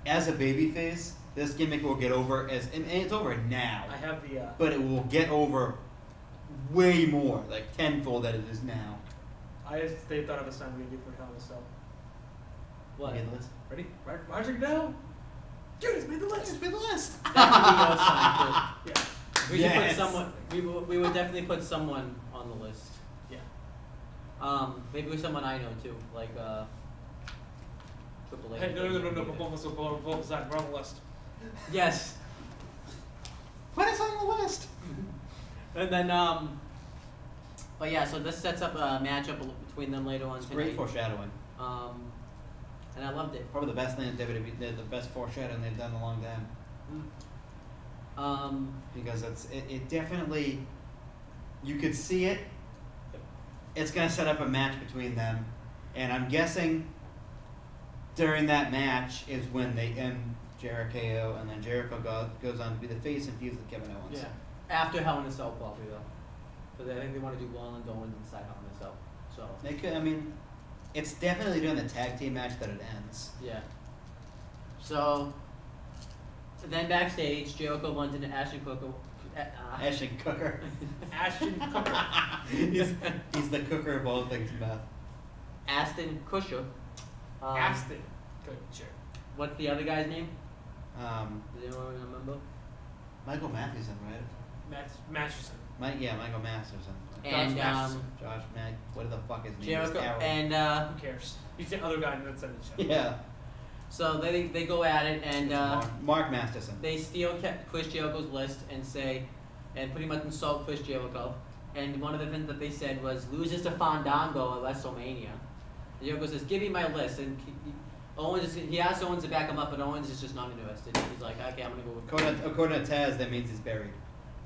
as a babyface, this gimmick will get over and it's over now. I have the. But it will get over way more, like tenfold that it is now. They thought of a song we could do for Hell in a Cell. What? You get the list? Ready? Roger now. You just made the list. Made the list. That could be your song, Yeah. too. We should Yes. put someone. We would definitely put someone on the list. Yeah. Maybe with someone I know too, like Triple H. Hey, no. Performance design. We're on the list. Yes. Put us on the list. And then but yeah, so this sets up a matchup between them later on It's tonight. great foreshadowing. And I loved it. Probably the best thing that WWE did, the best foreshadowing they've done in a long time. Because it definitely, you could see it. It's gonna set up a match between them, and I'm guessing during that match is when they end Jericho, and then Jericho goes on to be the face and feuds with Kevin Owens. Yeah. After Hell in a Cell, probably though. But I think they want to do Rollins, Owens inside Hell in a Cell. So. They could. I mean, it's definitely during the tag team match that it ends. Yeah. So then backstage, Jericho runs into Ashton Kutcher. Ashton Cooker. Ashton Kutcher. he's the cooker of all things, Beth. Ashton Kutcher. Ashton Kutcher. What's the other guy's name? Um, Does anyone remember? Michael Mathewson, right? Masterson. Michael Masterson. And Josh Mack. What the fuck his name Jericho is? Arrow. and Who cares? He's the other guy that's in the show. Yeah. so they go at it and Mark Masterson. they steal Chris Jericho's list and say and pretty much insult Chris Jericho. And one of the things that they said was loses to Fandango at WrestleMania. And Jericho says, "Give me my list." And he asks Owens to back him up, but Owens is just not interested. He's like, "Okay, I'm gonna go." According to Taz, that means he's buried.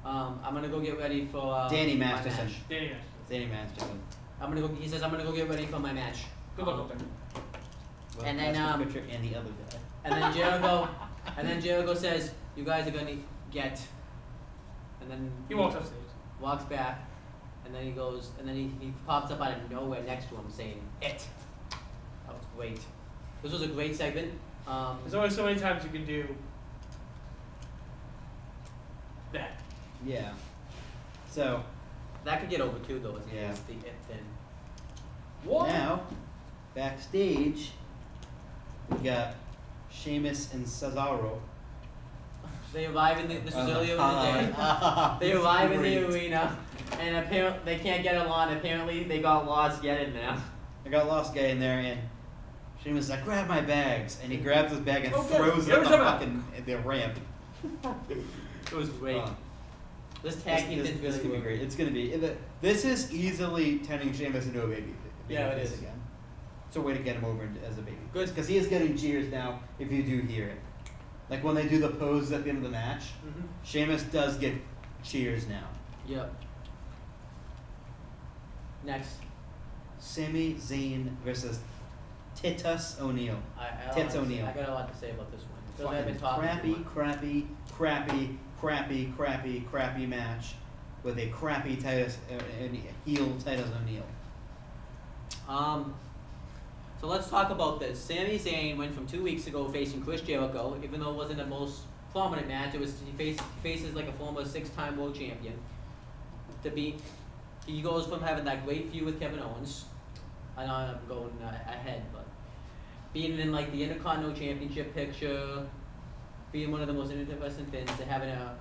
I'm gonna go get ready for Danny my Masterson. match. Danny Masterson. Masterson. He says, "I'm gonna go get ready for my match." Good luck with that. Well, And then, that's the picture and the other guy. And then Jericho says, "You guys are gonna get." And then He walks upstairs. walks back, and then he goes, and then he pops up out of nowhere next to him saying, "It." That was great. This was a great segment. There's only so many times you can do that. Yeah. So That could get over too, though. Yeah. The "it" thing. What? now, backstage, we got Sheamus and Cesaro. They arrive in this was earlier in the day. They arrive in the arena, and apparently they can't get along. Apparently they got lost getting there. I got lost guy in there, and Sheamus is like, "Grab my bags," and he grabs his bag and Okay, throws it you're up the talking about- fucking the ramp. It was great. This This, tag team this, did this really could be well. great. It's gonna be. This is easily turning Sheamus into a baby. Yeah, it face is. again. It's a way to get him over as a baby. Good. Because he is getting cheers now. If you do hear it, like when they do the pose at the end of the match, Mm-hmm. Sheamus does get cheers now. Yep. Next, Sami Zayn versus Titus O'Neil. Tits O'Neil. I got a lot to say about this one. Because I've Fucking been talking crappy match with a crappy Titus and heel Titus O'Neil. So let's talk about this. Sami Zayn went from 2 weeks ago facing Chris Jericho, even though it wasn't the most prominent match. It was he faces like a former 6-time world champion. He goes from having that great feud with Kevin Owens. I know I'm going ahead, but being in like the Intercontinental Championship picture, being one of the most interesting things, to having a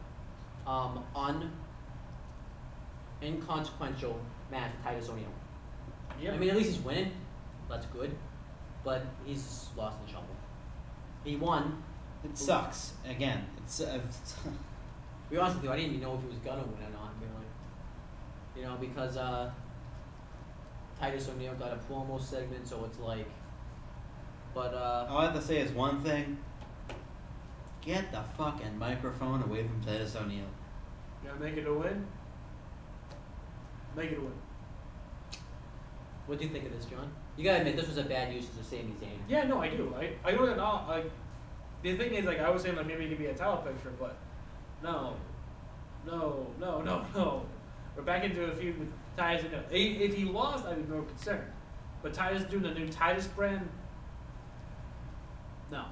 inconsequential match with Titus O'Neil. Yep. I mean, at least he's winning. That's good. But he's lost in the shuffle. He won. It sucks. Again, it's To be honest with you, I didn't even know if he was gonna win or not, really. You know, because Titus O'Neil got a promo segment, so it's like. But all I have to say is one thing. Get the fucking microphone away from Titus O'Neil. You gotta make it a win. Make it a win. what do you think of this, John? You gotta admit, this was a bad use of Sami Zayn. Yeah, no, I do. I don't know. Like, the thing is, like, I was saying, like, maybe it could be a title picture, but no. We're back into a feud with Titus. If he lost, I'd be more concerned. But Titus doing the new Titus brand, no.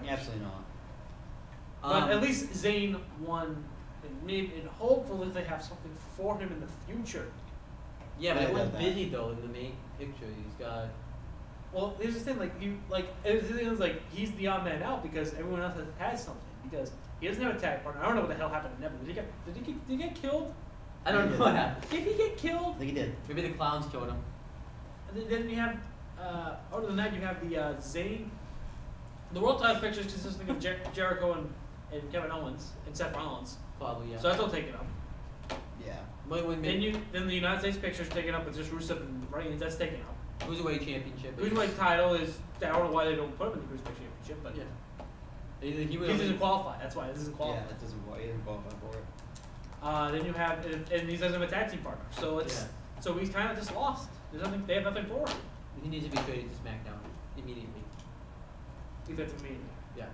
Absolutely not. But at least Zayn won, and hopefully they have something for him in the future. Yeah, but I it was got that. busy though in the main picture. He's got. Well, here's the thing, the thing is, like, he's the odd man out because everyone else has something. Because he doesn't have a tag partner. I don't know what the hell happened to Neville. Did he get killed? I don't know what happened. Did he get killed? I think he did. Maybe the clowns killed him. And then you have, other than that, you have the Zayn. The world title picture is consisting of Jericho and Kevin Owens and Seth Rollins. Probably, yeah. So that's all taken up. Yeah. Then the United States picture is taken up with just Rusev and Reigns. That's taken up. Cruiserweight Championship. Cruiserweight title is. I don't know why they don't put him in the Cruiserweight Championship, but Yeah. he doesn't qualify. That's why it doesn't qualify. Yeah, he doesn't qualify for it. Then you have, and he doesn't have a tag team partner. So it's so he's kind of just lost. There's nothing. They have nothing for him. He needs to be traded to SmackDown immediately. If that's immediately. Yeah.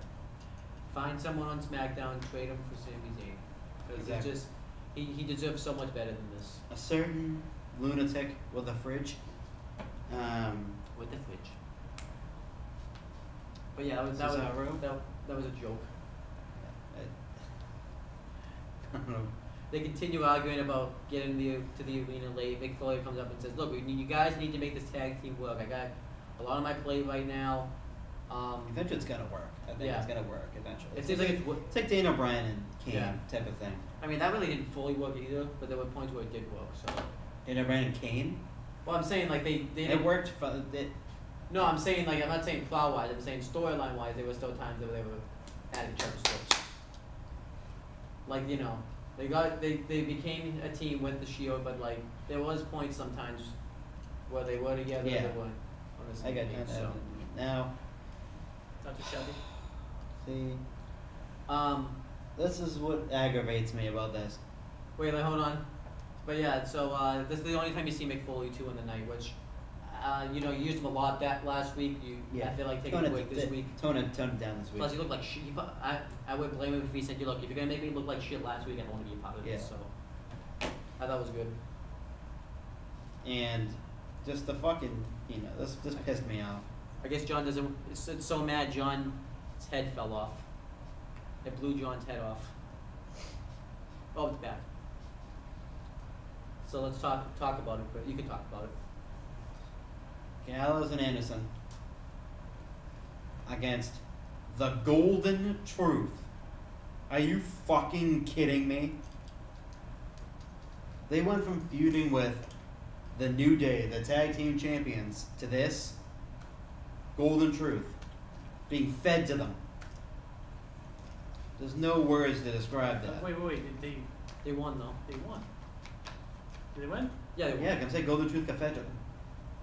Find someone on SmackDown, trade him for Sami Zayn. Because Exactly. it's just, he deserves so much better than this. A certain lunatic with a fridge. With the fridge. But yeah, that was a joke. I don't know. They continue arguing about getting to the arena late. Mick Foley comes up and says, "Look, you guys need to make this tag team work. I got a lot on my plate right now." Eventually, it's gonna work. I think Yeah. it's gonna work eventually. It seems like It's like Daniel Bryan and Kane Yeah. type of thing. I mean, that really didn't fully work either, but there were points where it did work. So, Daniel Bryan and Kane. well, I'm saying like they It didn't. worked. No, I'm saying like I'm not saying plot wise. I'm saying storyline wise. There were still times that they were at each other's throats. Like they became a team with the Shield, but like there was points sometimes where they were together. Yeah. They weren't on the I same got page. kind So. of now. Dr. Shelby. See, this is what aggravates me about this. Wait, hold on. But yeah, so this is the only time you see Mick Foley too in the night, which you used him a lot that last week. I feel like taking a break this week. Tone it down this week. Plus, he looked like shit. I would blame him if he said, "Look, if you're gonna make me look like shit last week, I don't want to be a part of this." So I thought it was good. And just the fucking, this pissed me off. I guess John doesn't. It's so mad. John's head fell off. It blew John's head off. Oh, it's back. So let's talk about it. But you can talk about it. Gallows and Anderson against the Golden Truth. Are you fucking kidding me? They went from feuding with the New Day, the tag team champions, to this Golden Truth being fed to them. There's no words to describe that. Wait. They won though. They won. Did they win? Yeah, they won. Yeah, I can say Golden Truth got fed to them.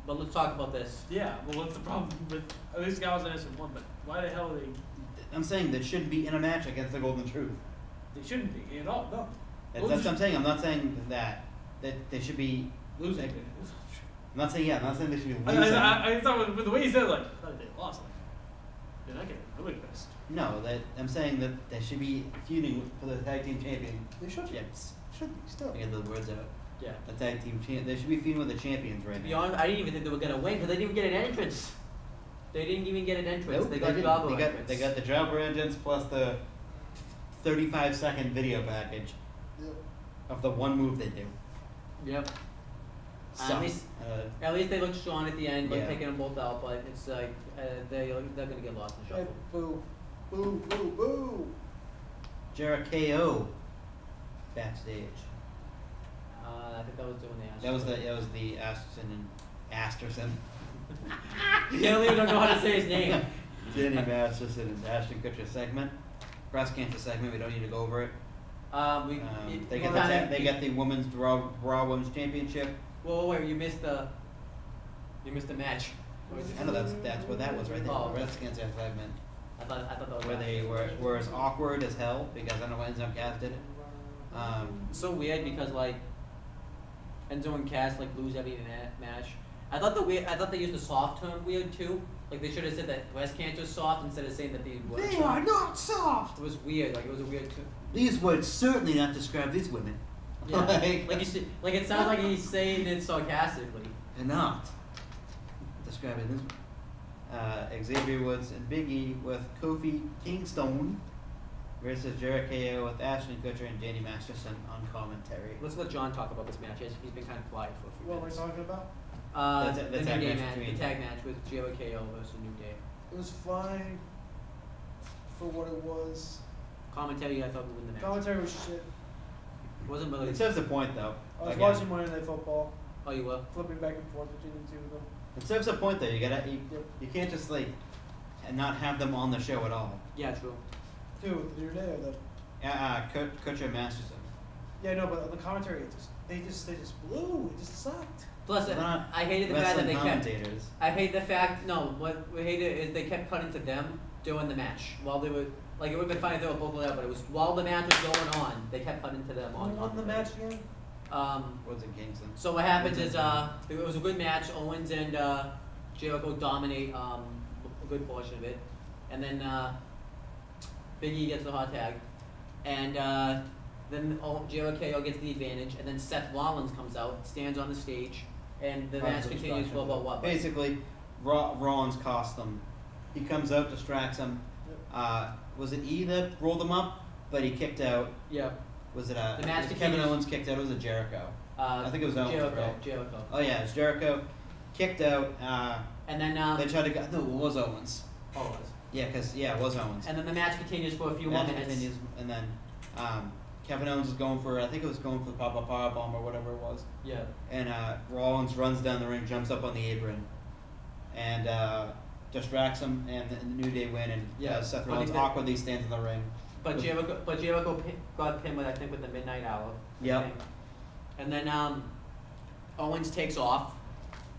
But let's talk about this. Yeah. Well, what's the problem with at least Gallows and Anderson won? But why the hell are they? I'm saying they shouldn't be in a match against the Golden Truth. They shouldn't be at all. No. That's what I'm saying. I'm not saying that they should be Losing. I'm not saying they should be losing. I thought with the way he said it, like I thought they lost. Like, then I get really pissed. No, I'm saying that they should be feuding for the tag team champion. They should be. Yes. Should be still. I get the words out. Yeah. The tag team they should be feuding with the champions right To be now. honest, I didn't even think they were gonna win because they didn't even get an entrance. They didn't even get an entrance. Nope, They got didn't. Jobber They entrance. got the jobber entrance plus the 35-second video package of the one move they do. Yep. So, At least they looked strong at the end, like Yeah. taking them both out. But it's like they're gonna get lost in the shuffle. Boo. Boo. Boo. Boo. Jericho backstage. I think that was doing the That was the Asterson. You can't even know how to say his name. Danny Masterson and Ashton Kutcher segment, breast cancer segment. We don't need to go over it. They get the women's Raw Women's Championship. Whoa, wait! You missed the match. I know that's what that was right there. Oh, The breast cancer segment I thought that was where they were as awkward as hell because I don't know why Enzo and Cass did it. It's so weird because like Enzo and Cass like lose every match. I thought they used the soft term weird too. Like they should have said that breast cancer is soft instead of saying that they were. They are not soft. It was weird. Like it was a weird term. These words certainly not describe these women. Yeah. like you see, like it sounds like he's saying it sarcastically. And not describing this one. Xavier Woods and Big E with Kofi Kingston versus Jericho with Ashton Kutcher and Danny Masterson on commentary. Let's let John talk about this match. He's been kind of quiet for a few What am I minutes. talking about? The tag New Day match between- the tag match with Jericho versus New Day. It was fine for what it was. Commentary, I thought would win the match. Commentary was shit. Wasn't really. It serves the point though. I was Again. watching Monday Night Football, Oh, you were. flipping back and forth between the two of them. It serves a point though. You can't just like and not have them on the show at all. Yeah, true. Dude, the other day or the Kutcher Masterson. yeah, no, but on the commentary, they just blew. It just sucked. Plus, They're not I hated the fact that they kept. commentators. I hate the fact. No, what we hated is they kept cutting to them during the match while they were like it would have been fine if they were both there, but it was while the match was going on. They kept cutting to them Who on. won the match again? What's in Kingston? So what happens What's is in- it was a good match. Owens and Jericho dominate a good portion of it, and then Big E gets the hot tag, and then Jericho gets the advantage, and then Seth Rollins comes out, stands on the stage, and the match continues for about what? Basically, Rollins cost them. He comes out, distracts him. Was it E that rolled him up? But he kicked out. Yeah. Was it The match was it Kevin continues- Owens kicked out? Or was it Jericho? I think it was Owens. Jericho. Right? Jericho. Oh yeah, it was Jericho. Kicked out. And then They tried to go. No, it was Owens. oh, it was. Yeah, it was Owens. And then the match continues for a few more Match minutes. continues, and then Kevin Owens is going for. I think it was going for the pop-up powerbomb or whatever it was. Yeah. And Rollins runs down the ring, jumps up on the apron, and distracts him, and the New Day win. And Seth But Rollins he did- awkwardly stands in the ring. But Jericho got pinned with with the Midnight Hour. I Yep. think. And then Owens takes off,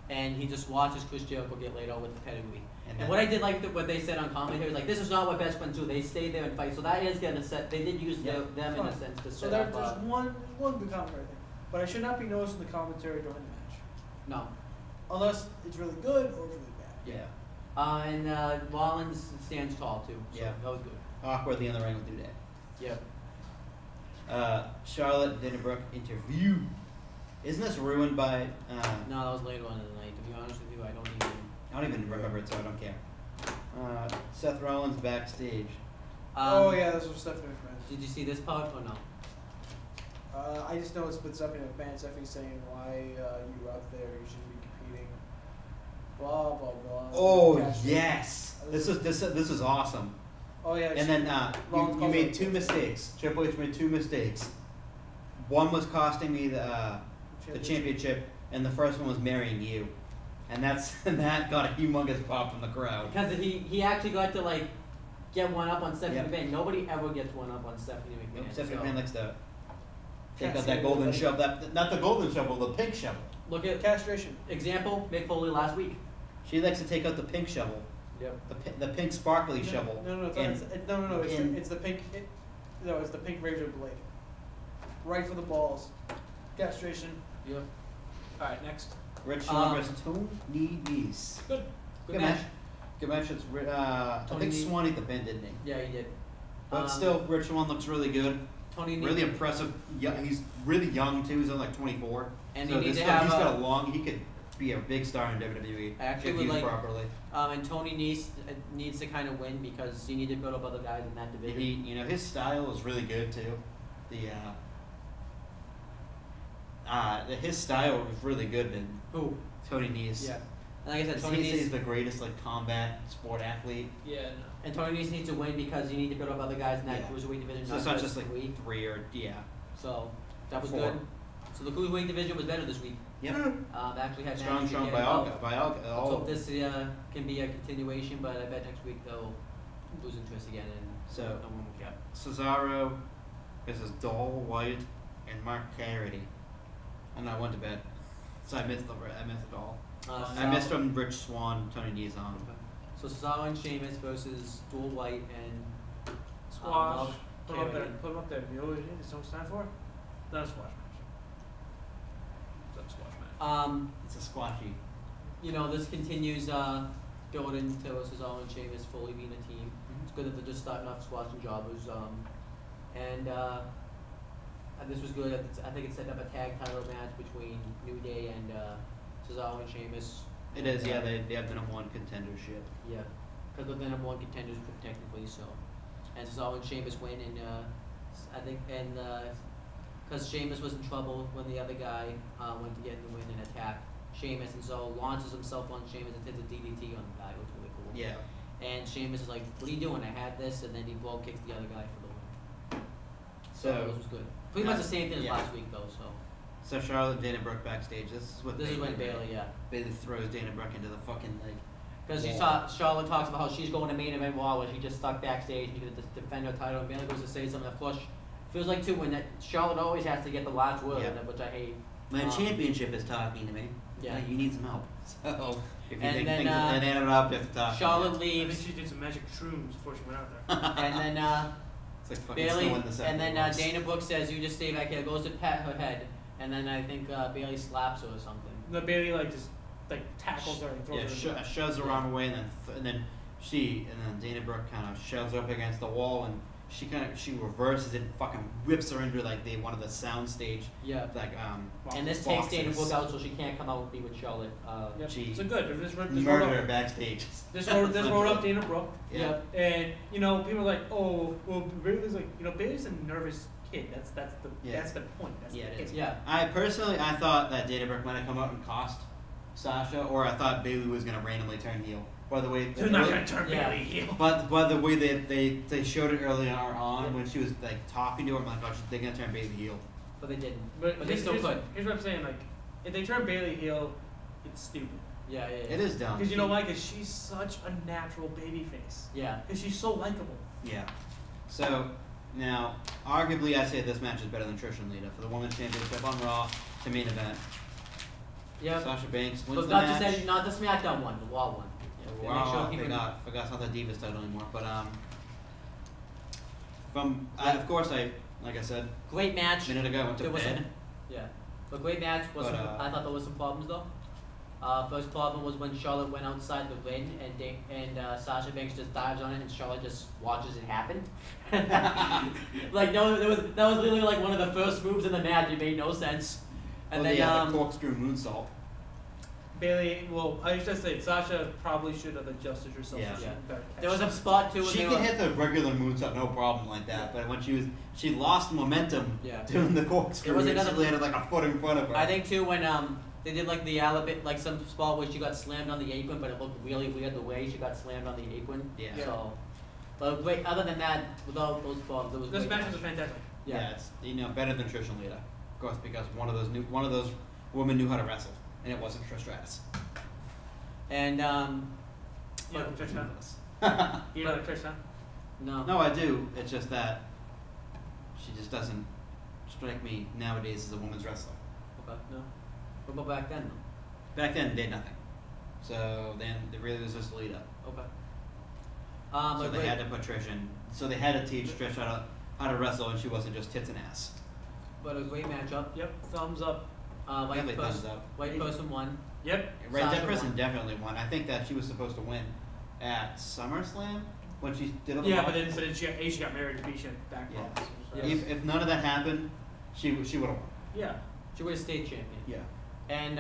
and he just watches Chris Jericho get laid out with the pedigree. And then- what I did like what they said on commentary is like this is not what best friends do. They stay there and fight. So that is gonna set. They did use them in a Fine. sense to So set there's up. one good commentary thing, but I should not be noticing the commentary during the match, No. unless it's really good or it's really bad. Yeah. And Rollins stands tall too. So Yeah. that was good. Awkwardly in the ring with New Day. Yeah. Charlotte and Dana Brooke interview. Isn't this ruined by? No, that was later on in the night. To be honest with you, I don't even. remember it, so I don't care. Seth Rollins backstage. Oh yeah, this was Stephanie McMahon. Did you see this part or no? I just know it's been Stephanie McMahon. Stephanie saying why you were up there, you shouldn't be competing. Blah blah blah. Oh Cash yes, this is awesome. Oh yeah. And then Rollins you calls made it- two mistakes. Triple H made two mistakes. One was costing me the championship, and the first one was marrying you, and that got a humongous pop from the crowd. Because he actually got to like get one up on Stephanie Yep. McMahon. Nobody ever gets one up on Stephanie McMahon. Stephanie so McMahon likes to take out Cast that it golden away. shovel. That not the golden shovel, the pink shovel. Look at Castration. example Mick Foley last week. She likes to take out the pink shovel, Yep. the pink sparkly shovel. No, it's, and- no. in- It's the pink. It's the pink razor blade. Right for the balls. Castration. Yep. All right, next. Rich Swann versus Tony Nese. Good. Good match. Good match. It's I Tony think Nese. Swann ate the pin, didn't he? Yeah, he did. But still, Rich Swann looks really good. Tony Really impressive. Yeah, he's really young too. He's only like 24. And so he needs this to guy, have he's got a- a long. He could be a big star in WWE I actually if would used like- properly. And Tony Nese needs to kind of win because he needed to build up other guys in that And division. his style is really good too. His style was really good in Who? Tony Nese. Yeah. And like I said, He's Tony he's Nese. the greatest combat sport athlete. Yeah. No. And Tony Nese needs to win because you need to build up other guys in that Yeah. cruiserweight division. So it's not just three. three or So that was 4. good. So the cruiserweight division was better this week. Yep. Actually had Strong matches by again. all. Let's hope this can be a continuation, but I bet next week they'll lose interest again and So- no one will care. Cesaro versus Doll White and Mark Carity. And I went to bed, so I missed it all. I missed from Rich Swann, Tony Nese on. So Cesaro and Sheamus versus Dual White and Squash. Love Put him up there. Carrigan. Put him up there. You know what it is? Don't stand for it. Not a squash match. It's not a squash match. It's a squashy. This continues building to Cesaro and Sheamus fully being a team. It's good that they're just starting off squashing jobbers. And this was good. I think it set up a tag title match between New Day and Cesaro and Sheamus. It is, yeah. They have the #1 contendership. Yeah, because they're the #1 contenders technically. So, and Cesaro and Sheamus win, and I think, and because Sheamus was in trouble when the other guy went to get the win and attack Sheamus, and so launches himself on Sheamus and hits a DDT on the guy, which was really cool. Yeah. And Sheamus is like, "What are you doing? I had this," and then he blow kicks the other guy for the win. So So this was good. Pretty much the same thing as yeah. last week though. So So Charlotte, Dana Brooke backstage. This is what This is when Bayley Bailey, Bailey throws Dana Brooke into the fucking like. Because wall. Charlotte talks about how she's going to main event Raw, where she just stuck backstage and she's going to defend her title, and Bailey goes to say something. Of course, feels like too when that Charlotte always has to get the last word, Yeah. which I hate. My championship is talking to me. Yeah. You need some help. So if you And think then, things are inanimate objects to talk. Charlotte I think leaves, she did some magic shrooms before she went out there. and then It's like fucking Bailey, snow in the second and then months. Dana Brooke says, "You just stay back here." Goes to pat her head, and then I think Bailey slaps her or something. The Bailey like just like tackles her and throws Yeah, her. shoves her arm away, and then Dana Brooke kind of shoves her up against the wall, and she reverses it, and fucking whips her into like one of the soundstage Yeah. like And this takes Dana boxes. Brooke out, so she can't come out and be with Charlotte. Yep. She So good. This murdered her road backstage. up Dana Brooke. Yeah. And people are like, oh, well, Bailey's like, Bailey's a nervous kid. That's the Yeah. that's the point. That's Yeah, the it kid. is. Yeah. I thought that Dana Brooke might have come out and cost Sasha, or I thought Bailey was gonna randomly turn heel. By the way, They're not gonna turn Yeah. Bailey heel. But by the way they showed it earlier on when she was like talking to her, I'm like, oh, they're gonna turn Bailey heel. But they didn't. But they still could. Here's what I'm saying. Like, if they turn Bailey heel, it's stupid. Yeah. It is dumb. Because you know why? Because she's such a natural baby face. Yeah. Because she's so likable. Yeah. So now, arguably, I say this match is better than Trish and Lita for the Women's Championship on Raw to main event. Yeah. Sasha Banks wins But the not match. just not the SmackDown one, the Raw one. Yeah, they make sure Wow, I people- forgot it's not the Divas title anymore. But like I said Great match. a minute ago, I went to There was bed. Yeah. But great match. Was But, I thought there was some problems though. First problem was when Charlotte went outside the ring and Sasha Banks just dives on it and Charlotte just watches it happen. Like no, that was literally like one of the first moves in the match. It made no sense. And then the corkscrew moonsault. Bailey, well, I used to say Sasha probably should have adjusted herself. Yeah. So she could better catch there was a it. spot too. When She they could were, hit the regular moonsault, no problem like that. But when she lost momentum Yeah. doing the corkscrew, There was it another- landed like a foot in front of her. I think too when they did like the like some spot where she got slammed on the apron, but it looked really weird the way she got slammed on the apron. Yeah. So, but great. Other than that, without those problems, it was. This great match was fantastic. Yeah. It's better than Trish and Lita, of course, because one of those women knew how to wrestle, and it wasn't Trish Stratus. And You know Trish, huh? You know Trish, huh? no. No, I do. It's just that she just doesn't strike me nowadays as a women's wrestler. Okay. No. What about back then? Back then, they did nothing. So then it really was just Lita. Okay. So but they great- had to put Trish in. So they had to teach Trish how to wrestle, and she wasn't just tits and ass. But a great matchup. Yep. Thumbs up. White Definitely thumbs person. up. White person won. Yep. Right, Sasha that person won. definitely won. I think that she was supposed to win at SummerSlam when she did it. Yeah, but then she got married to Bisha back. Yeah. problems, so- Yeah. If none of that happened, she would have won. Yeah. She was state champion. Yeah. And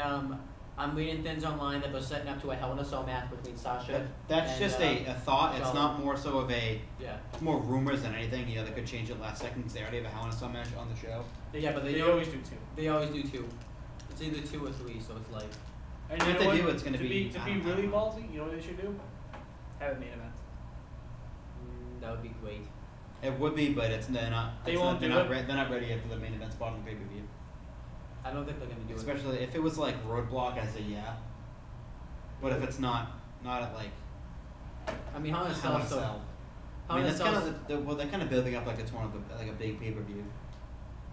I'm reading things online that they're setting up to a Hell in a Cell match between Sasha. That's and, just a thought. It's Charlotte. not more so of a. Yeah. It's more rumors than anything. They could change it last second because they already have a Hell in a Cell match on the show. Yeah, but they they always do too. They always do two. It's either 2 or 3, so it's like. And If you know they what? do, it's gonna be- to I be don't really know. ballsy. You know what they should do? Have a main event. That would be great. It would be, but they're not do it. they're not ready yet for the main event spot on pay per view. I don't think they're gonna do it. Especially if it was like Roadblock, I say yeah. But if it's not at like I mean, Hell in a Hell in Cell. a So, Cell. Hell I in mean, a that's kind Cell. of they're kind of building up like it's one of the like a big pay per view.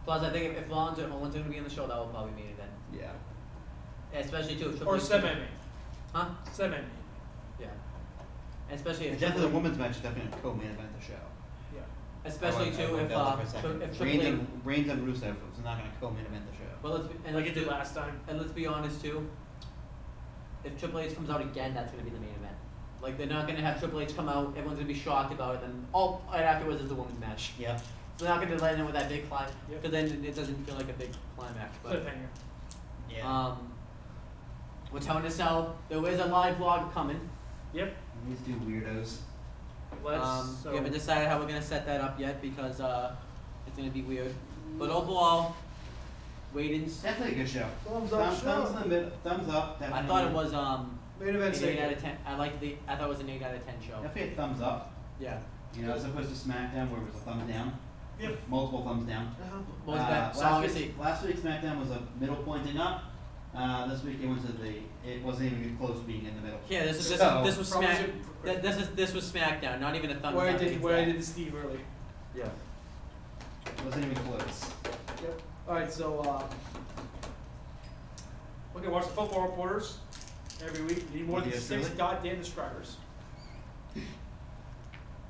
Plus, I think if Rollins or Owens are gonna be in the show, that will probably main event. Yeah. Especially too. If Triple Or H- semi-main. Huh? Semi-main. Yeah. Especially if And definitely the Triple H- women's match is definitely a co-main event of the show. Yeah. Especially I too went if down there for a second. if Triple H. Reigns and Rusev was not going to co-main event the show. Well, Like it did last time. And let's be honest too. If Triple H comes out again, that's gonna be the main event. Like they're not gonna have Triple H come out. Everyone's gonna be shocked about it. Then all right afterwards is the women's match. Yeah. So they're not gonna let in with that big climb Yep. because then it doesn't feel like a big climax. But Cliffhanger. Yeah. we're telling us out. There is a live vlog coming. Yep. These two weirdos. Let's. We haven't decided how we're gonna set that up yet because it's gonna be weird. But overall, ratings. Definitely a good show. Thumbs up, Thumbs show. in the mid. Thumbs up. I Definitely. thought it was Main event an 8 out of 10. I thought it was an 8 out of 10 show. Definitely a thumbs up. Yeah. You know, as opposed to SmackDown where it was a thumbs down. Yep. Multiple thumbs down. What was that? So last obviously, week's SmackDown was a middle pointing up. This week it went to it wasn't even close to being in the middle. yeah, this was Probably Smack. This was SmackDown, not even a thumbs Where I down. did where I did the Steve earlier. Yeah. It wasn't even close. Yep. All right, so okay, watch the football reporters every week. You need more than Yes, 6 really? goddamn subscribers.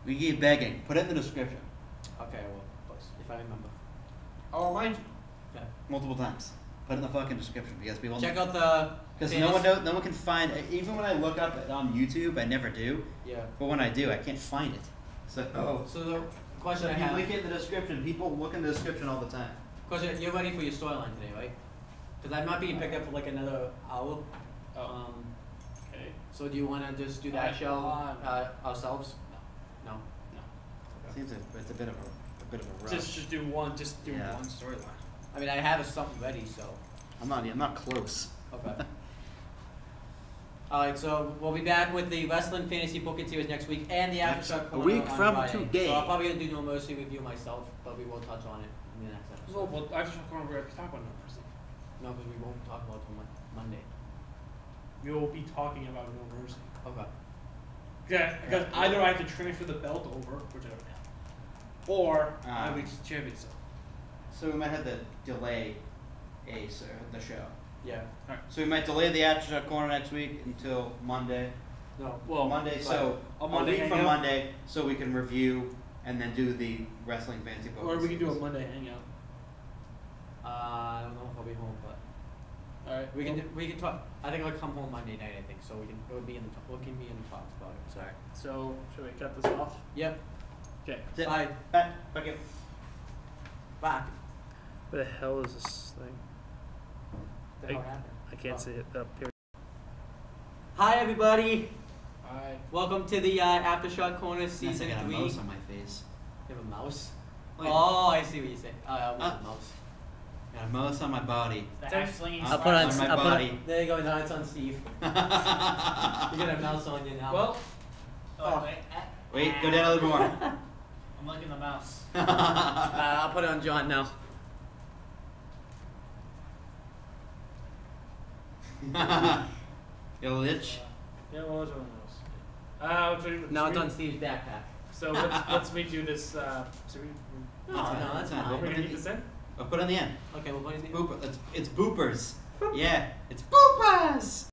We keep begging. Put it in the description. Okay, I will. If I remember. I'll remind you. Yeah. Multiple times. Put it in the fucking description because people. Check out the. Because no one can find. Even when I look up it on YouTube, I never do. Yeah. But when I do, I can't find it. So. So the question I if you have. link it in the description, people look in the description all the time. Question: you're ready for your storyline today, right? Because I'm not being picked up for like another hour. Okay. So do you want to just do that show ourselves? No. Seems it's a bit of a rush. Just do one. Just do Yeah. one storyline. I mean, I have something ready, so. I'm not close. Okay. Alright, so we'll be back with the Wrestling Fantasy Booking Series next week and the Aftershock A Corner week on from Friday. today. So I'm probably going to do No Mercy review myself, but we will touch on it in the next episode. Well, I just want to talk about No Mercy. No, because we won't talk about it till Monday. We will be talking about No Mercy. Okay. Yeah, because either I have to transfer the belt over, which I don't have, or I reach the champion. So we might have to delay the show. Yeah. So we might delay the Aftershock Corner next week until Monday. No. Well, Monday. So a a Monday week from hangout? Monday, so we can review and then do the Wrestling Fantasy Book. Or we can do a Monday hangout. I don't know if I'll be home, but All right. we can talk. I think I'll come home Monday night. I think so. We can be in the talks about it. Sorry. So should we cut this off? Yep. Okay. That's it. Bye. Back in. Bye. Where the hell is this thing? What the hell happened? I can't see it up here. Hi everybody. Bye. Welcome to the Aftershock Corner Nice, I season got a 3. mouse on my face. You have a mouse? Wait. Oh, I see what you say. I want a mouse. Got a mouse on my body. The half slinging I'll put on- my I'll put on- body. There you go. Now it's on Steve. You got a mouse on you now. Well, Oh, wait, Wait, go down a little more. I'm liking the mouse. I'll put it on John now. You lich. yeah, what was one of those? Now it's on Steve's backpack. So let's redo this. So we, No, that's fine. fine. we're gonna keep this in. I'll put it on the end. Okay, we'll put it in. It's boopers. Yeah, it's boopers.